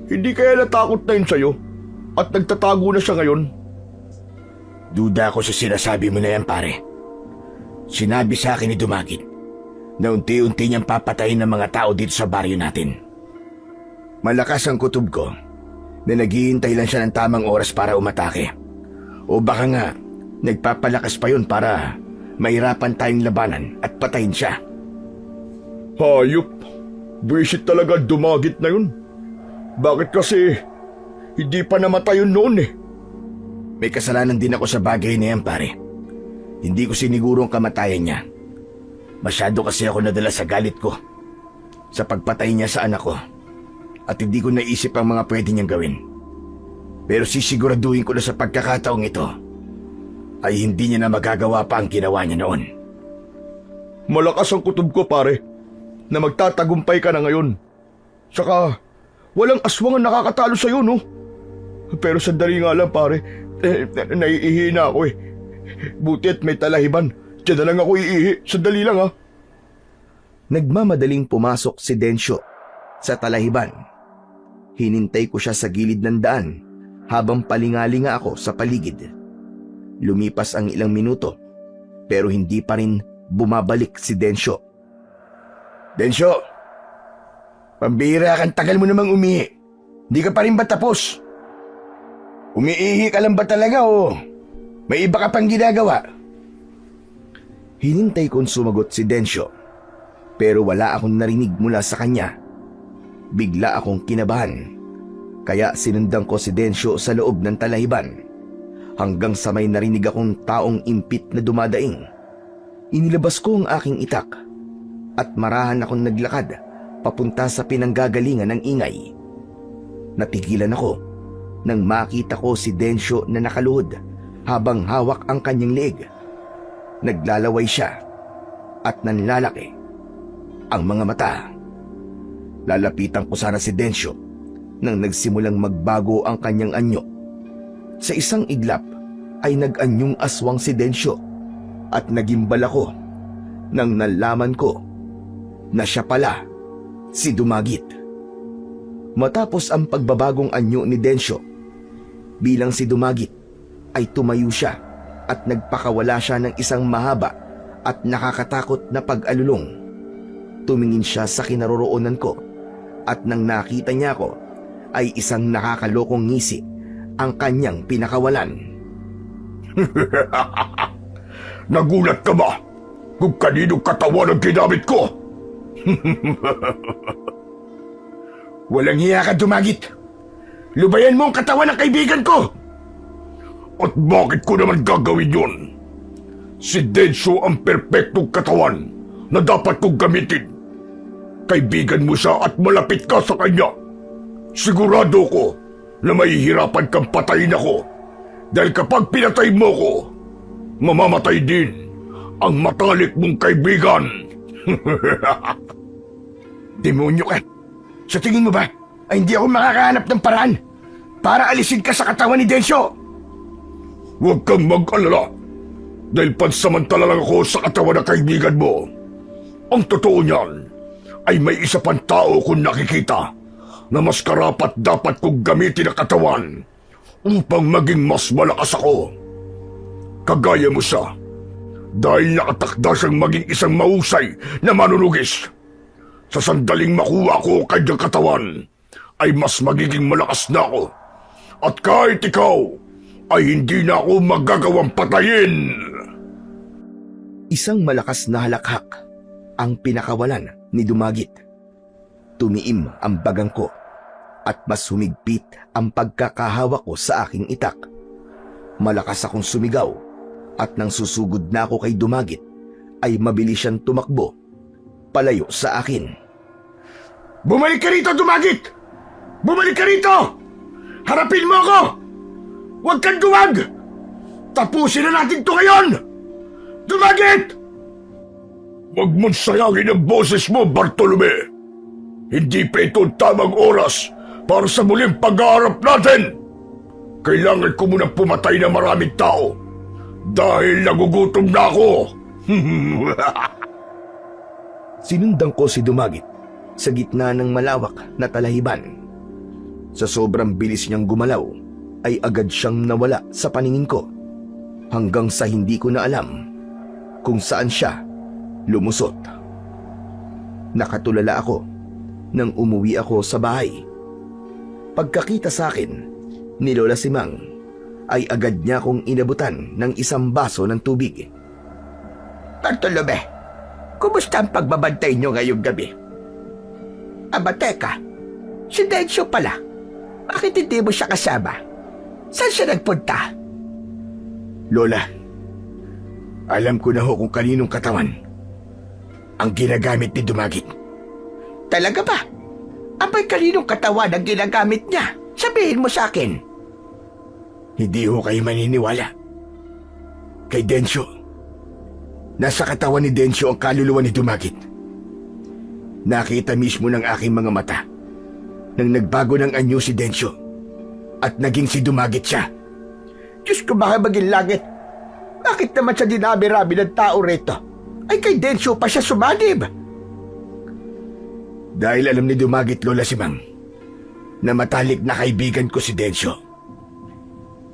Hindi kaya natakot na yun sa'yo at nagtatago na siya ngayon? Duda ako sa sinasabi mo na yan, pare. Sinabi sa akin ni Dumagit na unti-unti niyang papatayin ng mga tao dito sa baryo natin. Malakas ang kutob ko na naghihintay lang siya ng tamang oras para umatake. O baka nga, nagpapalakas pa yun para mahirapan tayong labanan at patayin siya. Hayop! Buwisit talaga Dumagit na yun. Bakit kasi hindi pa namatay yun noon May kasalanan din ako sa bagay na yan, pare. Hindi ko siniguro ang kamatayan niya. Masyado kasi ako nadala sa galit ko sa pagpatay niya sa anak ko at hindi ko naisip ang mga pwede niyang gawin. Pero sisiguraduhin ko na sa pagkakataong ito ay hindi niya na magagawa pa ang ginawa niya noon. Malakas ang kutob ko, pare, na magtatagumpay ka na ngayon. Saka, walang aswang ang nakakatalo sa'yo, no? Pero sandali nga lang, pare. Naiihi na ako eh. Buti at may talahiban. Diyan na lang ako iihi. Sandali lang, ha? Nagmamadaling pumasok si Densyo sa talahiban. Hinintay ko siya sa gilid ng daan habang palingalinga ako sa paligid. Lumipas ang ilang minuto pero hindi pa rin bumabalik si Densyo. Densyo! Pambira kang tagal mo namang umihi. Hindi ka pa rin ba tapos? Umiihi ka lang ba talaga o may iba ka pang ginagawa? Hinintay kong sumagot si Densyo pero wala akong narinig mula sa kanya. Bigla akong kinabahan kaya sinundan ko si Densyo sa loob ng talahiban hanggang sa may narinig akong taong impit na dumadaing. Inilabas ko ang aking itak at marahan akong naglakad papunta sa pinanggagalingan ng ingay. Napigilan ako nang makita ko si Densyo na nakaluhod habang hawak ang kanyang leeg. Naglalaway siya at nanlalaki ang mga mata. Lalapitan ko sana si Densyo nang nagsimulang magbago ang kanyang anyo. Sa isang iglap ay nag-anyong aswang si Densyo at nagimbal ako nang nalaman ko na siya pala si Dumagit. Matapos ang pagbabagong anyo ni Densyo, bilang si Dumagit ay tumayo siya at nagpakawala siya ng isang mahaba at nakakatakot na pag-alulong. Tumingin siya sa kinaroroonan ko at nang nakita niya ako ay isang nakakalokong ngisi ang kanyang pinakawalan. Nagulat ka ba kung kaninong katawan ang ginamit ko? Walang hiya ka, Dumagit. Lubayan mo ang katawan ng kaibigan ko. At bakit ko naman gagawin yun? Si Densyo ang perpektong katawan na dapat kong gamitin. Kaibigan mo siya at malapit ka sa kanya. Sigurado ko na mahihirapan kang patayin ako dahil kapag pinatay mo ko, mamamatay din ang matalik mong kaibigan. Demonyo ka. Sa tingin mo ba ay hindi ako makakahanap ng paraan para alisin ka sa katawan ni Densyo? Huwag kang mag-alala dahil pansamantala lang ako sa katawan ng kaibigan mo. Ang totoo niyan ay may isa pang tao kung nakikita na mas karapat dapat kong gamitin ang katawan upang maging mas malakas ako. Kagaya mo siya dahil nakatakda siyang maging isang mahusay na manunugis. Sa sandaling makuha ko ang kanyang katawan ay mas magiging malakas na ako. At kahit ikaw ay hindi na ako magagawang patayin. Isang malakas na halakhak ang pinakawalan ni Dumagit. Tumiim ang bagang ko at mas humigpit ang pagkakahawak ko sa aking itak. Malakas akong sumigaw at nang susugod na ako kay Dumagit ay mabilis siyang tumakbo palayo sa akin. Bumalik ka rito, Dumagit! Bumalik ka rito! Harapin mo ako! Huwag kang duwag! Tapusin na natin ito ngayon! Dumagit! Huwag mong sayangin ang boses mo, Bartolome! Hindi pa ito ang tamang oras para sa muling pag-aarap natin! Kailangan ko munang pumatay ng maraming tao dahil nagugutom na ako! Sinundan ko si Dumagit sa gitna ng malawak na talahiban. Sa sobrang bilis niyang gumalaw, ay agad siyang nawala sa paningin ko hanggang sa hindi ko na alam kung saan siya lumusot. Nakatulala ako nang umuwi ako sa bahay. Pagkakita sa akin ni Lola Simang ay agad niya akong inabutan ng isang baso ng tubig. Bartolome, kumusta ang pagbabantay niyo ngayong gabi? Aba, teka, si Densyo pala. Bakit hindi mo siya kasama? Saan siya nagpunta? Lola, alam ko na ho kung kaninong katawan ang ginagamit ni Dumagit. Talaga ba? Abay, kaninong katawan ang ginagamit niya? Sabihin mo sa akin. Hindi ho kayo maniniwala. Kay Densyo. Nasa katawan ni Densyo ang kaluluwa ni Dumagit. Nakita mismo ng aking mga mata nang nagbago ng anyo si Densyo at naging si Dumagit siya. Diyos ko, baka maging langit. Bakit naman sa dinami-rami ng tao rito ay kay Densyo pa siya sumanib? Dahil alam ni Dumagit, Lola Simang, na matalik na kaibigan ko si Densyo.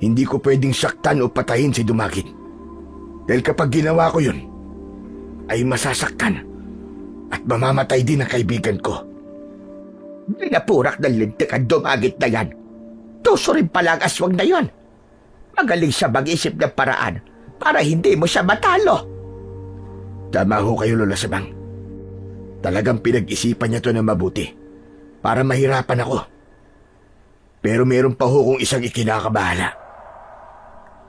Hindi ko pwedeng saktan o patayin si Dumagit. Dahil kapag ginawa ko yun, ay masasaktan at mamamatay din ang kaibigan ko. Pinapurak ng lintik ang Dumagit na yan. Tuso rin pala ang aswang na yon. Magaling siya mag-isip ng paraan para hindi mo siya matalo. Tama ho kayo, Lola Simang. Talagang pinag-isipan niya to na mabuti para mahirapan ako. Pero meron pa ho kung isang ikinakabahala.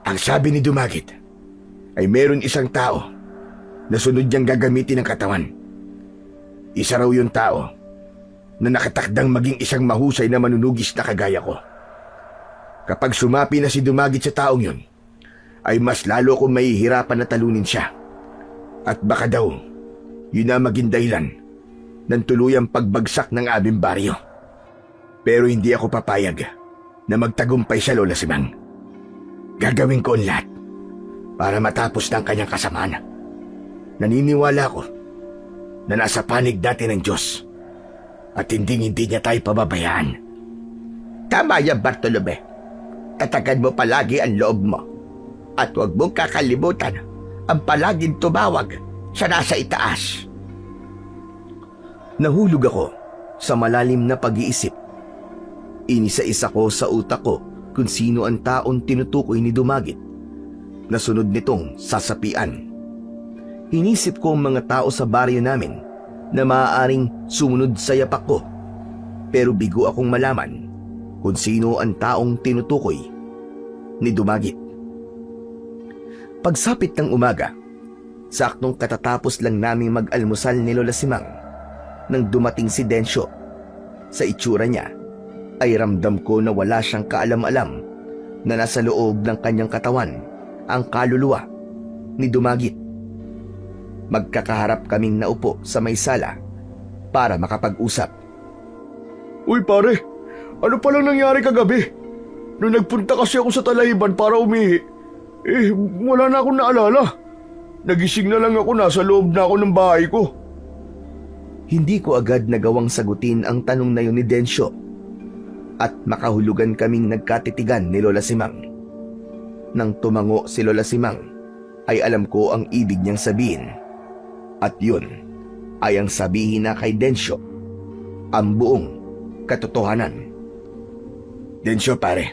Ang sabi ni Dumagit ay meron isang tao na sunod niyang gagamitin ng katawan. Isa raw yung tao na nakatakdang maging isang mahusay na manunugis na kagaya ko. Kapag sumapi na si Dumagit sa taong yun, ay mas lalo kong mahihirapan na talunin siya. At baka daw, yun na maging dahilan ng tuluyang pagbagsak ng aming baryo. Pero hindi ako papayag na magtagumpay siya, Lola Simang. Gagawin ko ang lahat para matapos ng kanyang kasamaan. Naniniwala ko na nasa panig dati ng Diyos at hindi niya tayo pababayaan. Tama yan, Bartolome. Tatagan mo palagi ang loob mo. At huwag mong kakalimutan ang palaging tumawag sa nasa itaas. Nahulog ako sa malalim na pag-iisip. Inisa-isa ko sa utak ko kung sino ang taong tinutukoy ni Dumagit na sunod nitong sasapian. Inisip ko ang mga tao sa baryo namin na maaaring sumunod sa yapak ko, pero bigo akong malaman kung sino ang taong tinutukoy ni Dumagit. Pagsapit ng umaga, saktong katatapos lang naming mag-almusal ni Lola Simang nang dumating si Densyo. Sa itsura niya ay ramdam ko na wala siyang kaalam-alam na nasa loob ng kanyang katawan ang kaluluwa ni Dumagit. Magkakaharap kaming naupo sa may sala para makapag-usap. Uy pare, ano palang nangyari kagabi? Nung nagpunta kasi ako sa Talahiban para umihi, wala na akong naalala. Nagising na lang ako, nasa loob na ako ng bahay ko. Hindi ko agad nagawang sagutin ang tanong na yun ni Densyo at makahulugan kaming nagkatitigan ni Lola Simang. Nang tumango si Lola Simang ay alam ko ang ibig niyang sabihin at yun ay ang sabihin na kay Densyo ang buong katotohanan. Densyo pare,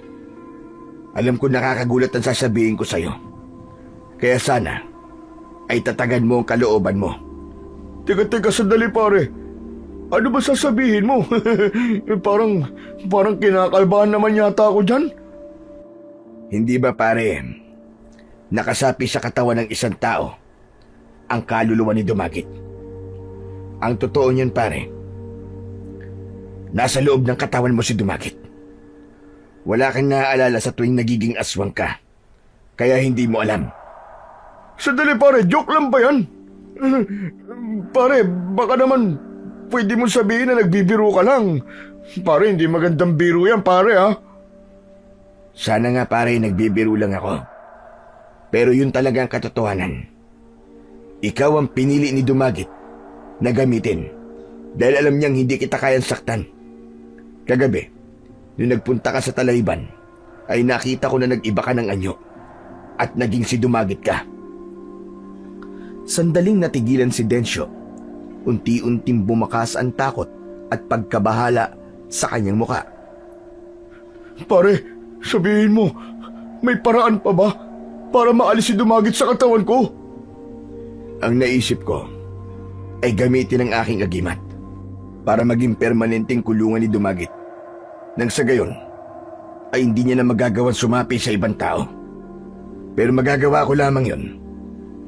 alam ko nakakagulat ang sasabihin ko sa'yo. Kaya sana ay tatagan mo ang kalooban mo. Teka, sandali pare. Ano ba sasabihin mo? parang kinakalbahan naman yata ako dyan. Hindi ba pare, nakasapi sa katawan ng isang tao ang kaluluwa ni Dumagit? Ang totoo niyan pare, nasa loob ng katawan mo si Dumagit. Wala kang naaalala sa tuwing nagiging aswang ka, kaya hindi mo alam. Sandali pare, joke lang ba yan? Pare, baka naman pwede mong sabihin na nagbibiro ka lang. Pare, hindi magandang biro yan pare ha. Sana nga pare, nagbibiro lang ako. Pero yun talaga ang katotohanan. Ikaw ang pinili ni Dumagit na gamitin dahil alam niyang hindi kita kayang saktan. Kagabi, nung nagpunta ka sa Talahiban, ay nakita ko na nag-iba ka ng anyo at naging si Dumagit ka. Sandaling natigilan si Densyo. Unti-unting bumakas ang takot at pagkabahala sa kanyang muka. Pare, sabihin mo, may paraan pa ba para maalis si Dumagit sa katawan ko? Ang naisip ko ay gamitin ang aking agimat para maging permanenteng kulungan ni Dumagit. Nang sa gayon, ay hindi niya na magagawang sumapi sa ibang tao. Pero magagawa ko lamang yon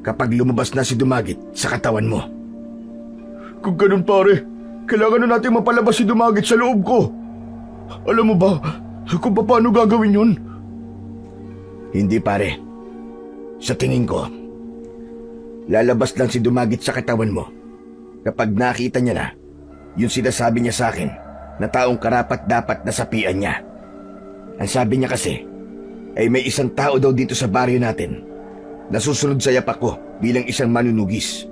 kapag lumabas na si Dumagit sa katawan mo. Kung ganun pare, kailangan na natin mapalabas si Dumagit sa loob ko. Alam mo ba kung paano gagawin yun? Hindi pare. Sa tingin ko, lalabas lang si Dumagit sa katawan mo kapag nakita niya na yung sinasabi niya sa akin na taong karapat-dapat na sapian niya. Ang sabi niya kasi ay may isang tao daw dito sa baryo natin na susunod sa yapak ko bilang isang manunugis.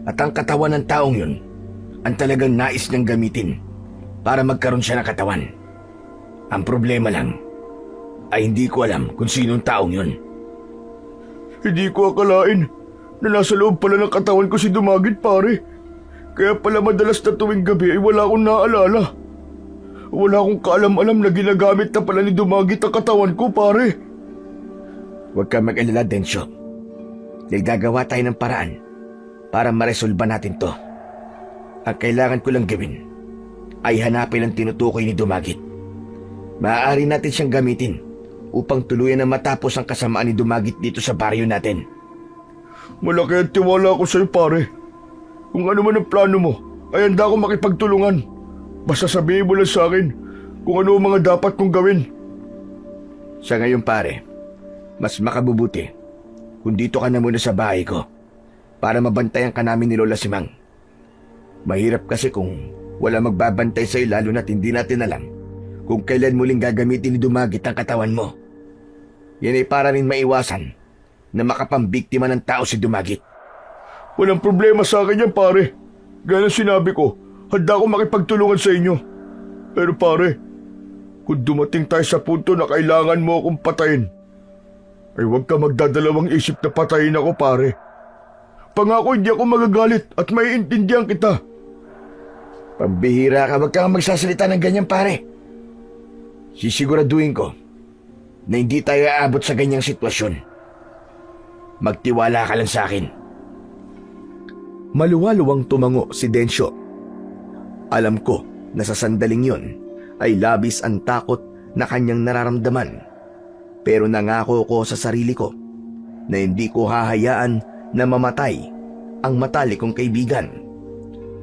At ang katawan ng taong yun ang talagang nais niyang gamitin para magkaroon siya ng katawan. Ang problema lang ay hindi ko alam kung sinong taong yun. Hindi ko akalain na nasa loob pala ng katawan ko si Dumagit pare. Kaya pala madalas na tuwing gabi ay wala akong naalala. Wala akong kaalam-alam na ginagamit na pala ni Dumagit ang katawan ko pare. Huwag ka mag-alala, Densyo. Dahil gagawa tayo ng paraan para maresolba natin to. Ang kailangan ko lang gawin ay hanapin ang tinutukoy ni Dumagit. Maaari natin siyang gamitin upang tuluyan na matapos ang kasamaan ni Dumagit dito sa baryo natin. Malaki ang tiwala ko sa'yo pare. Kung ano man ang plano mo, ay handa akong makipagtulungan. Basta sabihin mo lang sa akin kung ano ang mga dapat kong gawin. Sa ngayon pare, mas makabubuti kung dito ka na muna sa bahay ko para mabantayan ka namin ni Lola Simang. Mahirap kasi kung wala magbabantay sa'yo lalo na't hindi natin alam kung kailan muling gagamitin ni Dumagit ang katawan mo. Yan ay para rin maiwasan na makapambiktima ng tao si Dumagit. Walang problema sa akin yan pare. Gaya ng sinabi ko, handa akong makipagtulungan sa inyo. Pero pare, kung dumating tayo sa punto na kailangan mo akong patayin, ay huwag ka magdadalawang isip na patayin ako pare. Pangako hindi ako magagalit at maiintindihan kita. Pambihira ka, wag kang magsasalita ng ganyan pare. Sisiguraduhin ko na hindi tayo aabot sa ganyang sitwasyon. Magtiwala ka lang sa akin. Maluwaluwang tumango si Densyo. Alam ko na sa sandaling yon ay labis ang takot na kanyang nararamdaman. Pero nangako ko sa sarili ko na hindi ko hahayaan na mamatay ang matalik kong kaibigan.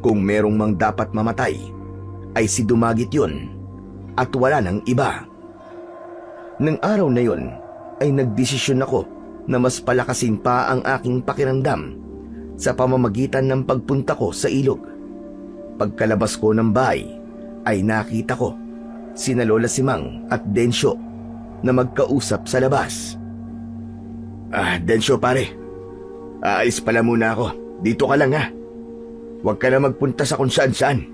Kung merong mang dapat mamatay, ay si Dumagit yun at wala nang iba. Nang araw na yon ay nagdesisyon ako na mas palakasin pa ang aking pakiramdam sa pamamagitan ng pagpunta ko sa ilog. Pagkalabas ko ng bahay ay nakita ko sina Lola Simang at Densyo na magkausap sa labas. Densyo pare, aalis pala muna ako. Dito ka lang ha. Huwag ka na magpunta sa kung saan-saan.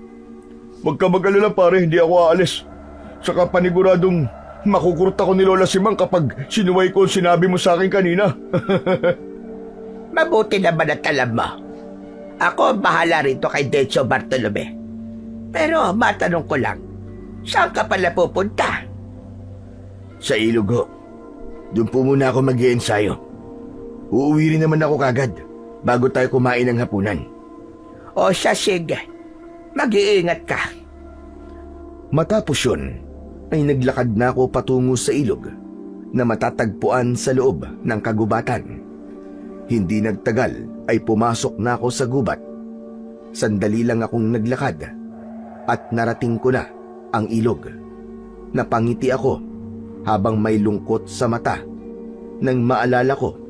Huwag ka mag-alala pare, hindi ako aalis. Saka paniguradong makukurot ako ni Lola Simang kapag sinuway ko ang sinabi mo sa akin kanina. Mabuti naman at alam mo. Ako ang bahala rito kay Densyo Bartolome. Pero matanong ko lang, saan ka pala pupunta? Sa ilog ho. Doon po muna ako mag-iensayo. Uuwi rin naman ako kagad bago tayo kumain ng hapunan. O siya, sige. Mag-iingat ka. Matapos yun, ay naglakad na ako patungo sa ilog na matatagpuan sa loob ng kagubatan. Hindi nagtagal ay pumasok na ako sa gubat. Sandali lang akong naglakad at narating ko na ang ilog. Napangiti ako habang may lungkot sa mata nang maalala ko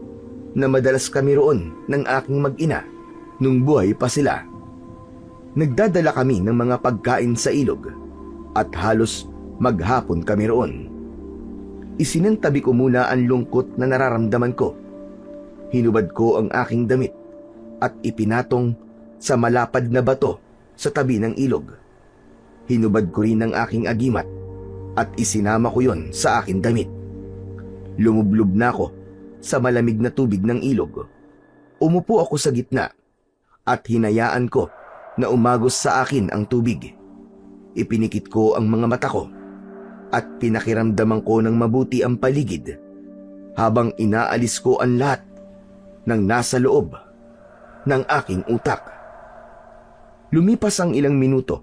na madalas kami roon ng aking mag-ina nung buhay pa sila. Nagdadala kami ng mga pagkain sa ilog at halos maghapon kami roon. Isinantabi ko muna ang lungkot na nararamdaman ko. Hinubad ko ang aking damit at ipinatong sa malapad na bato sa tabi ng ilog. Hinubad ko rin ang aking agimat at isinama ko yon sa aking damit. Lumublob na ako sa malamig na tubig ng ilog. Umupo ako sa gitna at hinayaan ko na umagos sa akin ang tubig. Ipinikit ko ang mga mata ko at pinakiramdaman ko ng mabuti ang paligid habang inaalis ko ang lahat ng nasa loob ng aking utak. Lumipas ang ilang minuto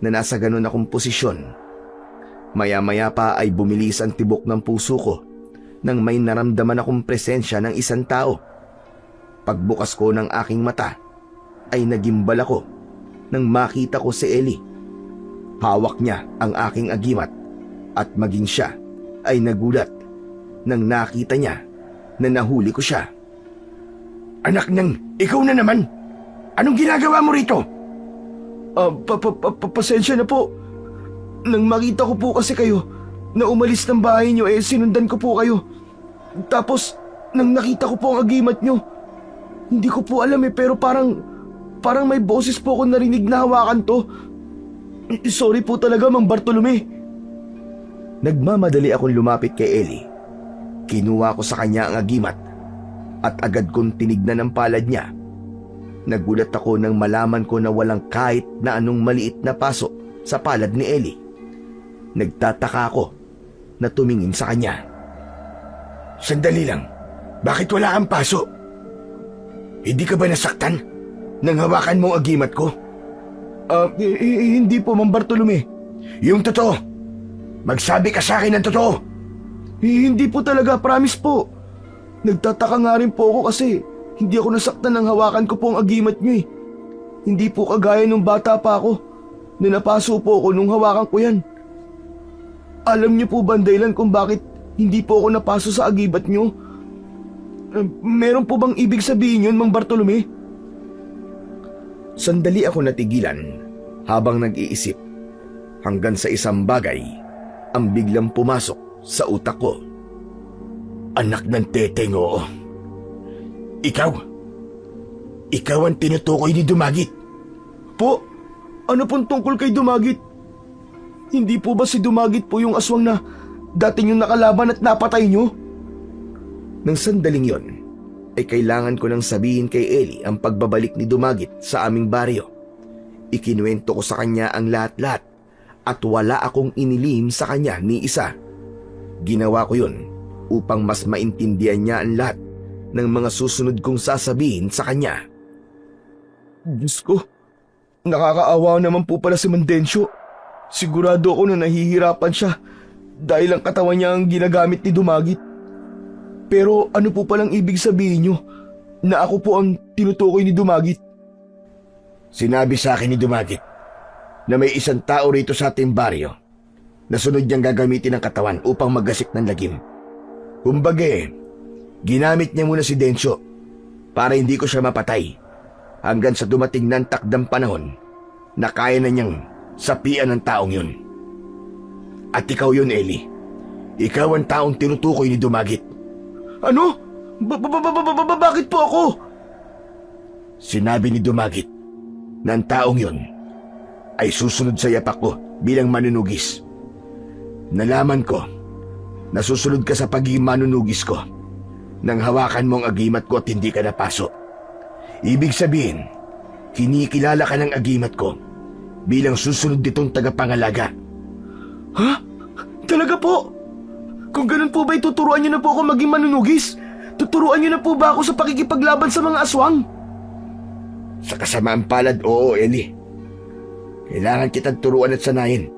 na nasa ganon akong posisyon. Maya-maya pa ay bumilis ang tibok ng puso ko nang may naramdaman akong presensya ng isang tao. Pagbukas ko ng aking mata ay nagimbal ako nang makita ko si Ellie. Hawak niya ang aking agimat at maging siya ay nagulat nang nakita niya na nahuli ko siya. Anak ng, ikaw na naman! Anong ginagawa mo rito? Pasensya na po. Nang makita ko po kasi kayo na umalis ng bahay niyo, sinundan ko po kayo. Tapos, nang nakita ko po ang agimat niyo, hindi ko po alam pero parang may boses po ako narinig na hawakan to. Sorry po talaga, Mang Bartolome. Nagmamadali akong lumapit kay Ellie. Kinuha ko sa kanya ang agimat at agad kong tinignan ang palad niya. Nagulat ako nang malaman ko na walang kahit na anong maliit na paso sa palad ni Ellie. Nagtataka ako na tumingin sa kanya. Sandali lang, bakit wala kang paso? Hindi ka ba nasaktan nang hawakan mo ang agimat ko? Hindi po, Mang Bartolome. Yung totoo, magsabi ka sa akin ng totoo. Hindi po talaga, promise po. Nagtataka nga rin po ako kasi hindi ako nasaktan nang hawakan ko po ang agimat niyo. Hindi po kagaya nung bata pa ako na napaso po ako nung hawakan ko yan. Alam niyo po ba ang dahilan kung bakit hindi po ako napaso sa agimat niyo? Meron po bang ibig sabihin yun, Mang Bartolome? Sandali ako natigilan habang nag-iisip hanggang sa isang bagay ang biglang pumasok sa utak ko. Anak ng teteng, oo. Ikaw ang tinutukoy ni Dumagit. Po, ano pong tungkol kay Dumagit? Hindi po ba si Dumagit po yung aswang na dati niyong nakalaban at napatay niyo? Nang sandaling yon, ay kailangan ko nang sabihin kay Ellie ang pagbabalik ni Dumagit sa aming baryo. Ikinuwento ko sa kanya ang lahat-lahat at wala akong inilihim sa kanya ni isa. Ginawa ko yun upang mas maintindihan niya ang lahat ng mga susunod kong sasabihin sa kanya. Diyos ko, nakakaawa naman po pala si Mandencio. Sigurado ako na nahihirapan siya dahil ang katawan niya ang ginagamit ni Dumagit. Pero ano po palang ibig sabihin niyo na ako po ang tinutukoy ni Dumagit? Sinabi sa akin ni Dumagit na may isang tao rito sa ating baryo na sunod niyang gagamitin ang katawan upang maggasik ng lagim. Kumbaga ginamit niya muna si Dencio para hindi ko siya mapatay hanggang sa dumating ng takdang panahon na kaya na niyang sapian ng taong yun. At ikaw yun, Ellie. Ikaw ang taong tinutukoy ni Dumagit. Ano? Bakit po ako? Sinabi ni Dumagit na ang taong yun ay susunod sa yapak ko bilang manunugis. Nalaman ko na susunod ka sa pagiging manunugis ko nang hawakan mo ang agimat ko at hindi ka napaso. Ibig sabihin, kinikilala ka ng agimat ko bilang susunod ditong tagapangalaga. Ha? Talaga po? Kung ganun po ba, tuturuan niyo na po ako maging manunugis? Tuturuan niyo na po ba ako sa pakikipaglaban sa mga aswang? Sa kasamaan palad, oo, Ellie. Kailangan kitang turuan at sanayin.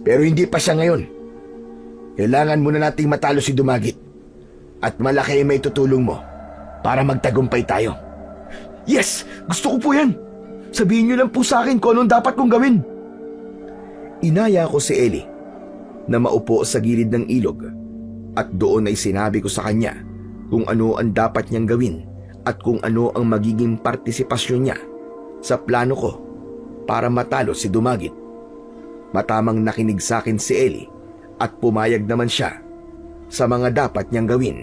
Pero hindi pa siya ngayon. Kailangan muna nating matalo si Dumagit. At malaki ay may tutulong mo para magtagumpay tayo. Yes! Gusto ko po yan! Sabihin niyo lang po sa akin kung anong dapat kong gawin. Inaya ko si Ellie na maupo sa gilid ng ilog at doon ay sinabi ko sa kanya kung ano ang dapat niyang gawin at kung ano ang magiging partisipasyon niya sa plano ko para matalo si Dumagit. Matamang nakinig sa akin si Ellie at pumayag naman siya sa mga dapat niyang gawin.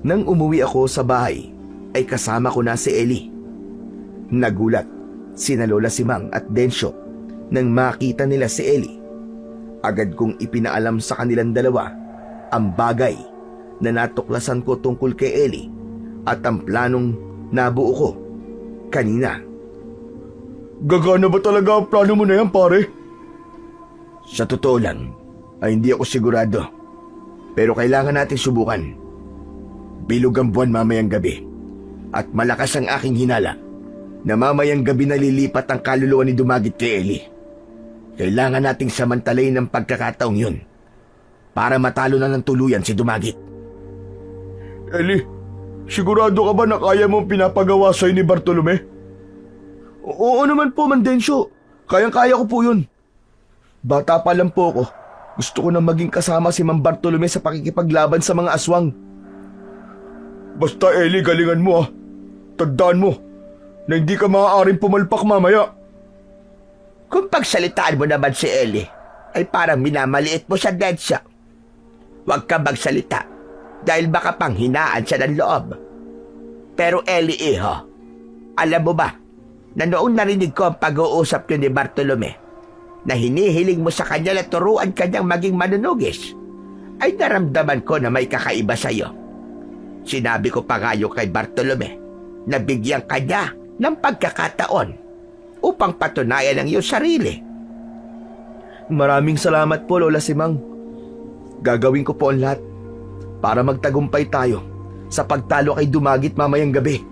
Nang umuwi ako sa bahay ay kasama ko na si Ellie. Nagulat sina Lola Simang at Dencio nang makita nila si Ellie. Agad kong ipinaalam sa kanilang dalawa ang bagay na natuklasan ko tungkol kay Ellie at ang planong nabuo ko kanina. Gagana ba talaga ang plano mo na yan, pare? Sa totoo lang, ay hindi ako sigurado. Pero kailangan natin subukan. Bilog ang buwan mamayang gabi. At malakas ang aking hinala na mamayang gabi nalilipat ang kaluluwa ni Dumagit kay Ellie. Kailangan nating samantalayin ng pagkakataong yun para matalo na ng tuluyan si Dumagit. Ellie, sigurado ka ba na kaya mong pinapagawa sa'yo ni Bartolome? Oo naman po, Mandensyo. Kayang-kaya ko po yun. Bata pa lang po ako. Gusto ko na maging kasama si Mang Bartolome sa pakikipaglaban sa mga aswang. Basta Eli, galingan mo ah. Tandaan mo na hindi ka maaaring pumalpak mamaya. Kung pagsalitaan mo naman si Ellie, ay parang minamaliit mo siya, Densyo. Huwag ka magsalita dahil baka panghinaan siya ng loob. Pero Ellie, iho, alam mo ba na noong narinig ko ang pag-uusap niyo ni Bartolome na hinihiling mo sa kanya na turuan kanyang maging manunugis, ay naramdaman ko na may kakaiba sa'yo. Sinabi ko pa nga kay Bartolome na bigyan kanya ng pagkakataon upang patunayan ang iyong sarili. Maraming salamat po, Lola Simang. Gagawin ko po ang lahat para magtagumpay tayo sa pagtalo kay Dumagit mamayang gabi.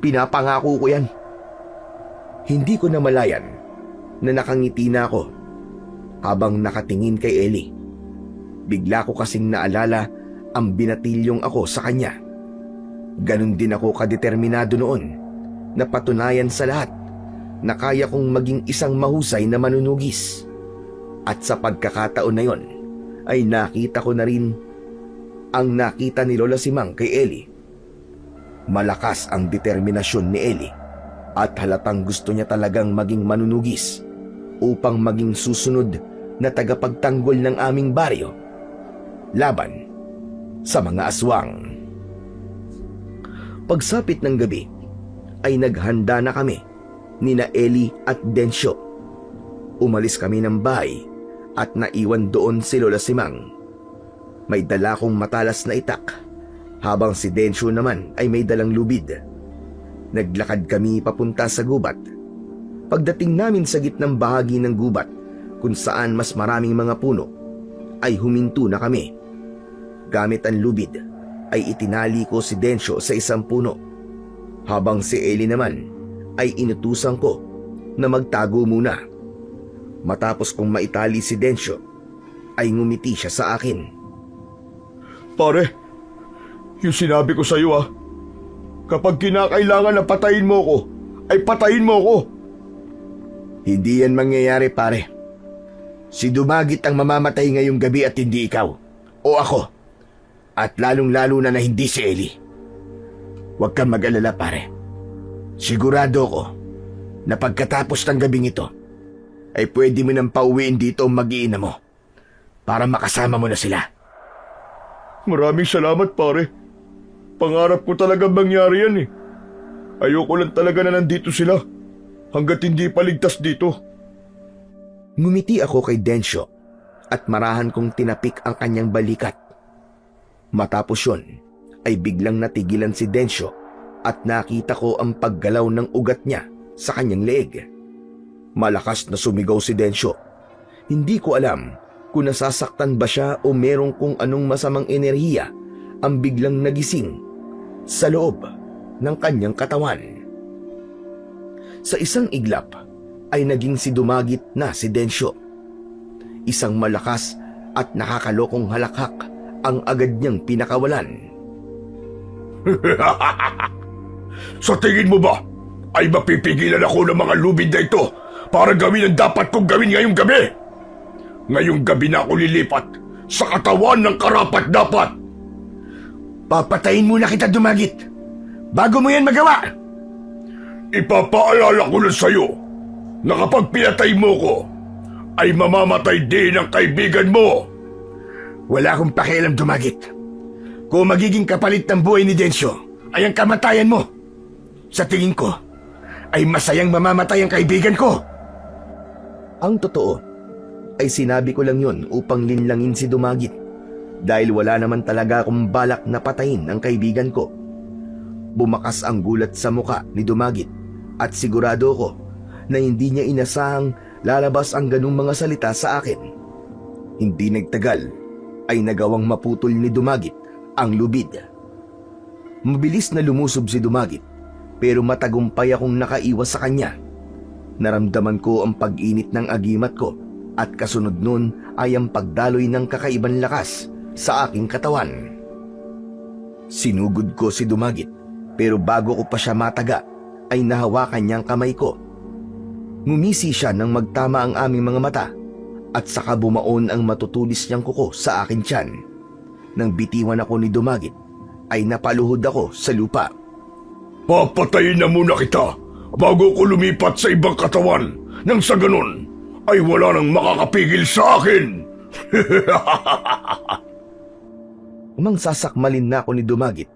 Pinapangako ko yan. Hindi ko namalayan na nakangiti na ako habang nakatingin kay Ellie. Bigla ko kasing naalala ang binatilyong ako sa kanya. Ganon din ako kadeterminado noon na patunayan sa lahat na kaya kong maging isang mahusay na manunugis. At sa pagkakataon na yon ay nakita ko na rin ang nakita ni Lola Simang kay Ellie. Malakas ang determinasyon ni Ellie at halatang gusto niya talagang maging manunugis upang maging susunod na tagapagtanggol ng aming baryo laban sa mga aswang. Pagsapit ng gabi ay naghanda na kami nina Ellie at Densyo. Umalis kami ng bahay at naiwan doon si Lola Simang. May dala kong matalas na itak habang si Densyo naman ay may dalang lubid. Naglakad kami papunta sa gubat. Pagdating namin sa gitnang bahagi ng gubat kung saan mas maraming mga puno, ay huminto na kami. Gamit ang lubid ay itinali ko si Densyo sa isang puno, habang si Ellie naman ay inutusan ko na magtago muna. Matapos kong maitali si Densyo, ay ngumiti siya sa akin. Pare, yung sinabi ko sa'yo ah. Kapag kinakailangan na patayin mo ko, ay patayin mo ko. Hindi yan mangyayari, pare. Si Dumagit ang mamamatay ngayong gabi at hindi ikaw o ako. At lalong-lalo na hindi si Ellie. Huwag kang mag-alala, pare. Sigurado ko na pagkatapos ng gabing ito, ay pwede mo nang pauwiin dito ang mag-iina mo para makasama mo na sila. Maraming salamat, pare. Pangarap ko talaga mangyari yan eh. Ayoko lang talaga na nandito sila hanggat hindi paligtas dito. Ngumiti ako kay Densyo at marahan kong tinapik ang kanyang balikat. Matapos yun, ay biglang natigilan si Densyo at nakita ko ang paggalaw ng ugat niya sa kanyang leeg. Malakas na sumigaw si Densyo. Hindi ko alam kung nasasaktan ba siya o merong kung anong masamang enerhiya ang biglang nagising sa loob ng kanyang katawan. Sa isang iglap ay naging si Dumagit na si Densyo. Isang malakas at nakakalokong halakhak ang agad niyang pinakawalan. Sa tingin mo ba ay mapipigilan ako ng mga lubid na ito para gawin ang dapat kong gawin ngayong gabi? Ngayong gabi na ako lilipat sa katawan ng karapat-dapat. Papatayin muna kita, Dumagit, bago mo yan magawa. Ipapaalala ko lang sa'yo na kapag pinatay mo ko, ay mamamatay din ang kaibigan mo. Wala akong pakialam, Dumagit. Kung magiging kapalit ng buhay ni Densyo ay ang kamatayan mo, sa tingin ko ay masayang mamamatay ang kaibigan ko. Ang totoo ay sinabi ko lang yun upang linlangin si Dumagit dahil wala naman talaga akong balak na patayin ang kaibigan ko. Bumakas ang gulat sa muka ni Dumagit at sigurado ko na hindi niya inasahang lalabas ang ganung mga salita sa akin. Hindi nagtagal ay nagawang maputol ni Dumagit ang lubid. Mabilis na lumusob si Dumagit pero matagumpay akong nakaiwas sa kanya. Naramdaman ko ang pag-init ng agimat ko at kasunod nun ay ang pagdaloy ng kakaibang lakas sa aking katawan. Sinugod ko si Dumagit pero bago ko pa siya mataga ay nahawakan niyang kamay ko Ngumisi siya nang magtama ang aming mga mata at saka bumaon ang matutulis niyang kuko sa akin tiyan. Nang bitiwan ako ni Dumagit, ay napaluhod ako sa lupa. Papatayin na muna kita bago ko lumipat sa ibang katawan. Nang sa ganun, ay wala nang makakapigil sa akin. Umang sasakmalin na ako ni Dumagit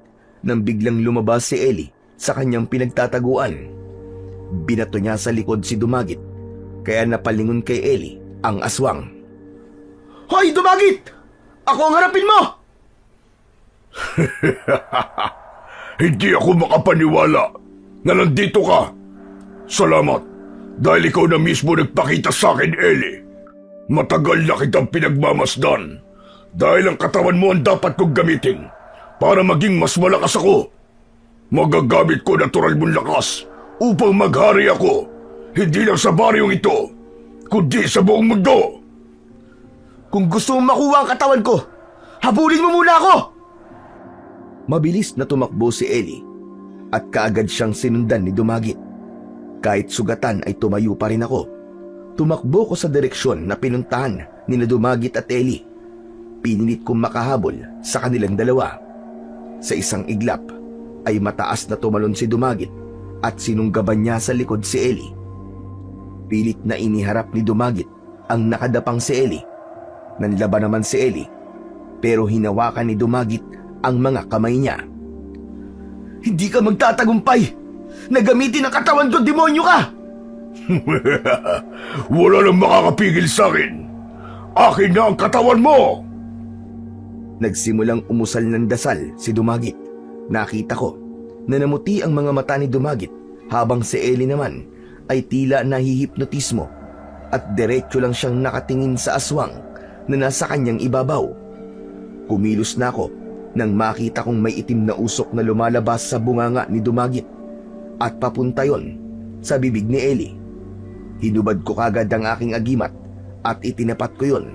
nang biglang lumabas si Ellie sa kanyang pinagtataguan. Binato niya sa likod si Dumagit, kaya napalingon kay Ellie ang aswang. Hoy, Dumagit! Ako ang harapin mo! Hindi ako makapaniwala na nandito ka. Salamat, dahil ikaw na mismo nagpakita sa akin, Ellie. Matagal na kitang pinagmamasdan, dahil ang katawan mo ang dapat kong gamitin para maging mas malakas ako. Magagamit ko natural mong lakas upang maghari ako, hindi lang sa baryong ito, kundi sa buong mundo. Kung gusto mong makuha ang katawan ko, habulin mo muna ako! Mabilis na tumakbo si Ellie at kaagad siyang sinundan ni Dumagit. Kahit sugatan ay tumayo pa rin ako. Tumakbo ko sa direksyon na pinuntahan ni Dumagit at Ellie. Pinilit kong makahabol sa kanilang dalawa. Sa isang iglap ay mataas na tumalon si Dumagit at sinunggaban niya sa likod si Ellie. Pilit na iniharap ni Dumagit ang nakadapang si Ellie. Nanlaban naman si Ellie, pero hinawakan ni Dumagit ang mga kamay niya. Hindi ka magtatagumpay! Nagamitin ang katawan ko, demonyo ka! Wala nang makakapigil sa akin. Akin na ang katawan mo! Nagsimulang umusal ng dasal si Dumagit. Nakita ko na namuti ang mga mata ni Dumagit habang si Ellie naman ay tila nahihipnotismo at diretso lang siyang nakatingin sa aswang na nasa kanyang ibabaw. Kumilos na ako nang makita kong may itim na usok na lumalabas sa bunganga ni Dumagit at papunta yon sa bibig ni Ellie. Hinubad ko kagad ang aking agimat at itinapat ko yon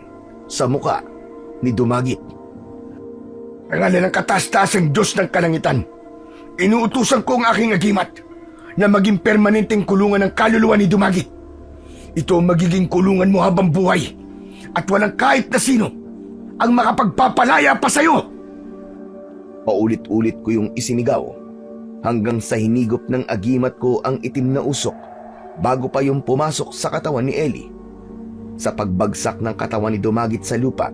sa muka ni Dumagit. Pangalan ng kataas-taasang Diyos ng Kalangitan, inuutusan ko ang aking agimat na maging permanenteng kulungan ng kaluluwa ni Dumagit. Ito ang magiging kulungan mo habang buhay at walang kahit na sino ang makapagpapalaya pa sa'yo. Paulit-ulit ko yung isinigaw hanggang sa hinigop ng agimat ko ang itim na usok bago pa yung pumasok sa katawan ni Ellie. Sa pagbagsak ng katawan ni Dumagit sa lupa,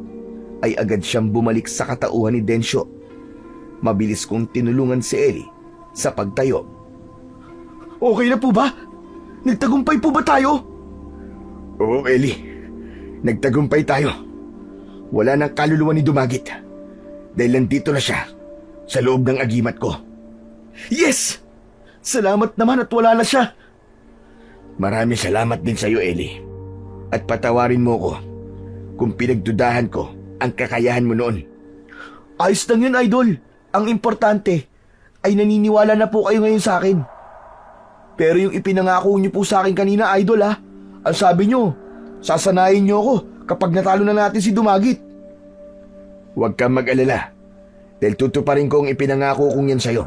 ay agad siyang bumalik sa katauhan ni Densyo. Mabilis kong tinulungan si Ellie sa pagtayo. Okay na po ba? Nagtagumpay po ba tayo? Oo, Ellie. Nagtagumpay tayo. Wala nang kaluluwa ni Dumagit dahil nandito na siya sa loob ng agimat ko. Yes! Salamat naman at wala na siya. Maraming salamat din sa iyo, Ellie. At patawarin mo ko kung pinagdudahan ko ang kakayahan mo noon. Ayos lang yun, Idol. Ang importante ay naniniwala na po kayo ngayon sa akin. Pero yung ipinangako niyo po sa akin kanina, Idol ang sabi niyo, sasanayin niyo ako kapag natalo na natin si Dumagit. Huwag kang mag-alala dahil tutuparin ko ang ipinangako kong yan sa'yo.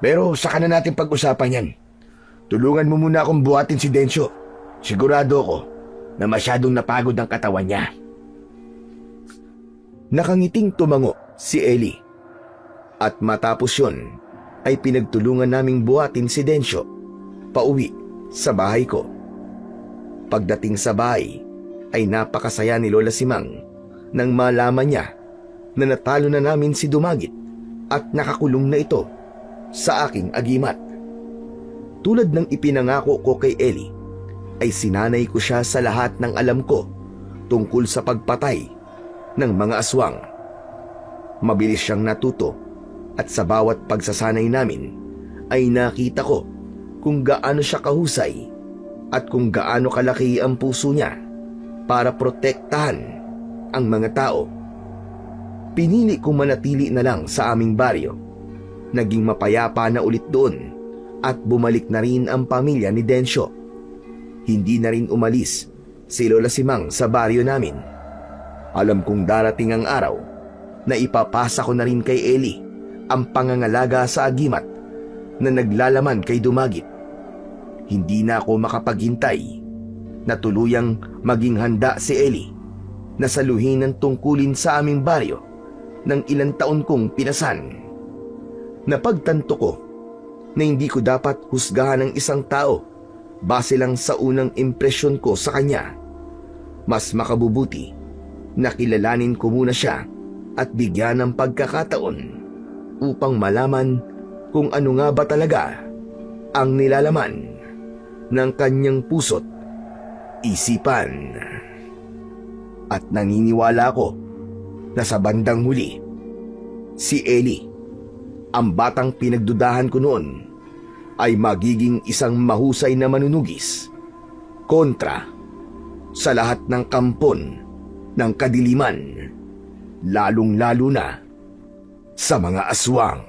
Pero saka na natin pag-usapan yan. Tulungan mo muna akong buhatin si Densyo. Sigurado ko na masyadong napagod ang katawan niya. Nakangiting tumango si Ellie. At matapos yon ay pinagtulungan naming buhatin si Densyo pauwi sa bahay ko. Pagdating sa bahay ay napakasaya ni Lola Simang nang malaman niya na natalo na namin si Dumagit at nakakulong na ito sa aking agimat. Tulad ng ipinangako ko kay Ellie, ay sinanay ko siya sa lahat ng alam ko tungkol sa pagpatay ng mga aswang. Mabilis siyang natuto at sa bawat pagsasanay namin ay nakita ko kung gaano siya kahusay at kung gaano kalaki ang puso niya para protektahan ang mga tao. Pinili kong manatili na lang sa aming baryo. Naging mapayapa na ulit doon at bumalik na rin ang pamilya ni Densyo. Hindi na rin umalis si Lola Simang sa baryo namin. Alam kong darating ang araw na ipapasa ko na rin kay Ellie ang pangangalaga sa agimat na naglalaman kay Dumagit. Hindi na ako makapaghintay na tuluyang maging handa si Ellie na saluhin ang tungkulin sa aming baryo ng ilang taon kong pinasan. Napagtanto ko na hindi ko dapat husgahan ng isang tao base lang sa unang impresyon ko sa kanya. Mas makabubuti na kilalanin ko muna siya at bigyan ng pagkakataon upang malaman kung ano nga ba talaga ang nilalaman ng kanyang puso't isipan. At naniniwala ako na sa bandang huli, si Ellie, ang batang pinagdudahan ko noon, ay magiging isang mahusay na manunugis kontra sa lahat ng kampon ng kadiliman, lalong-lalo na sa mga aswang.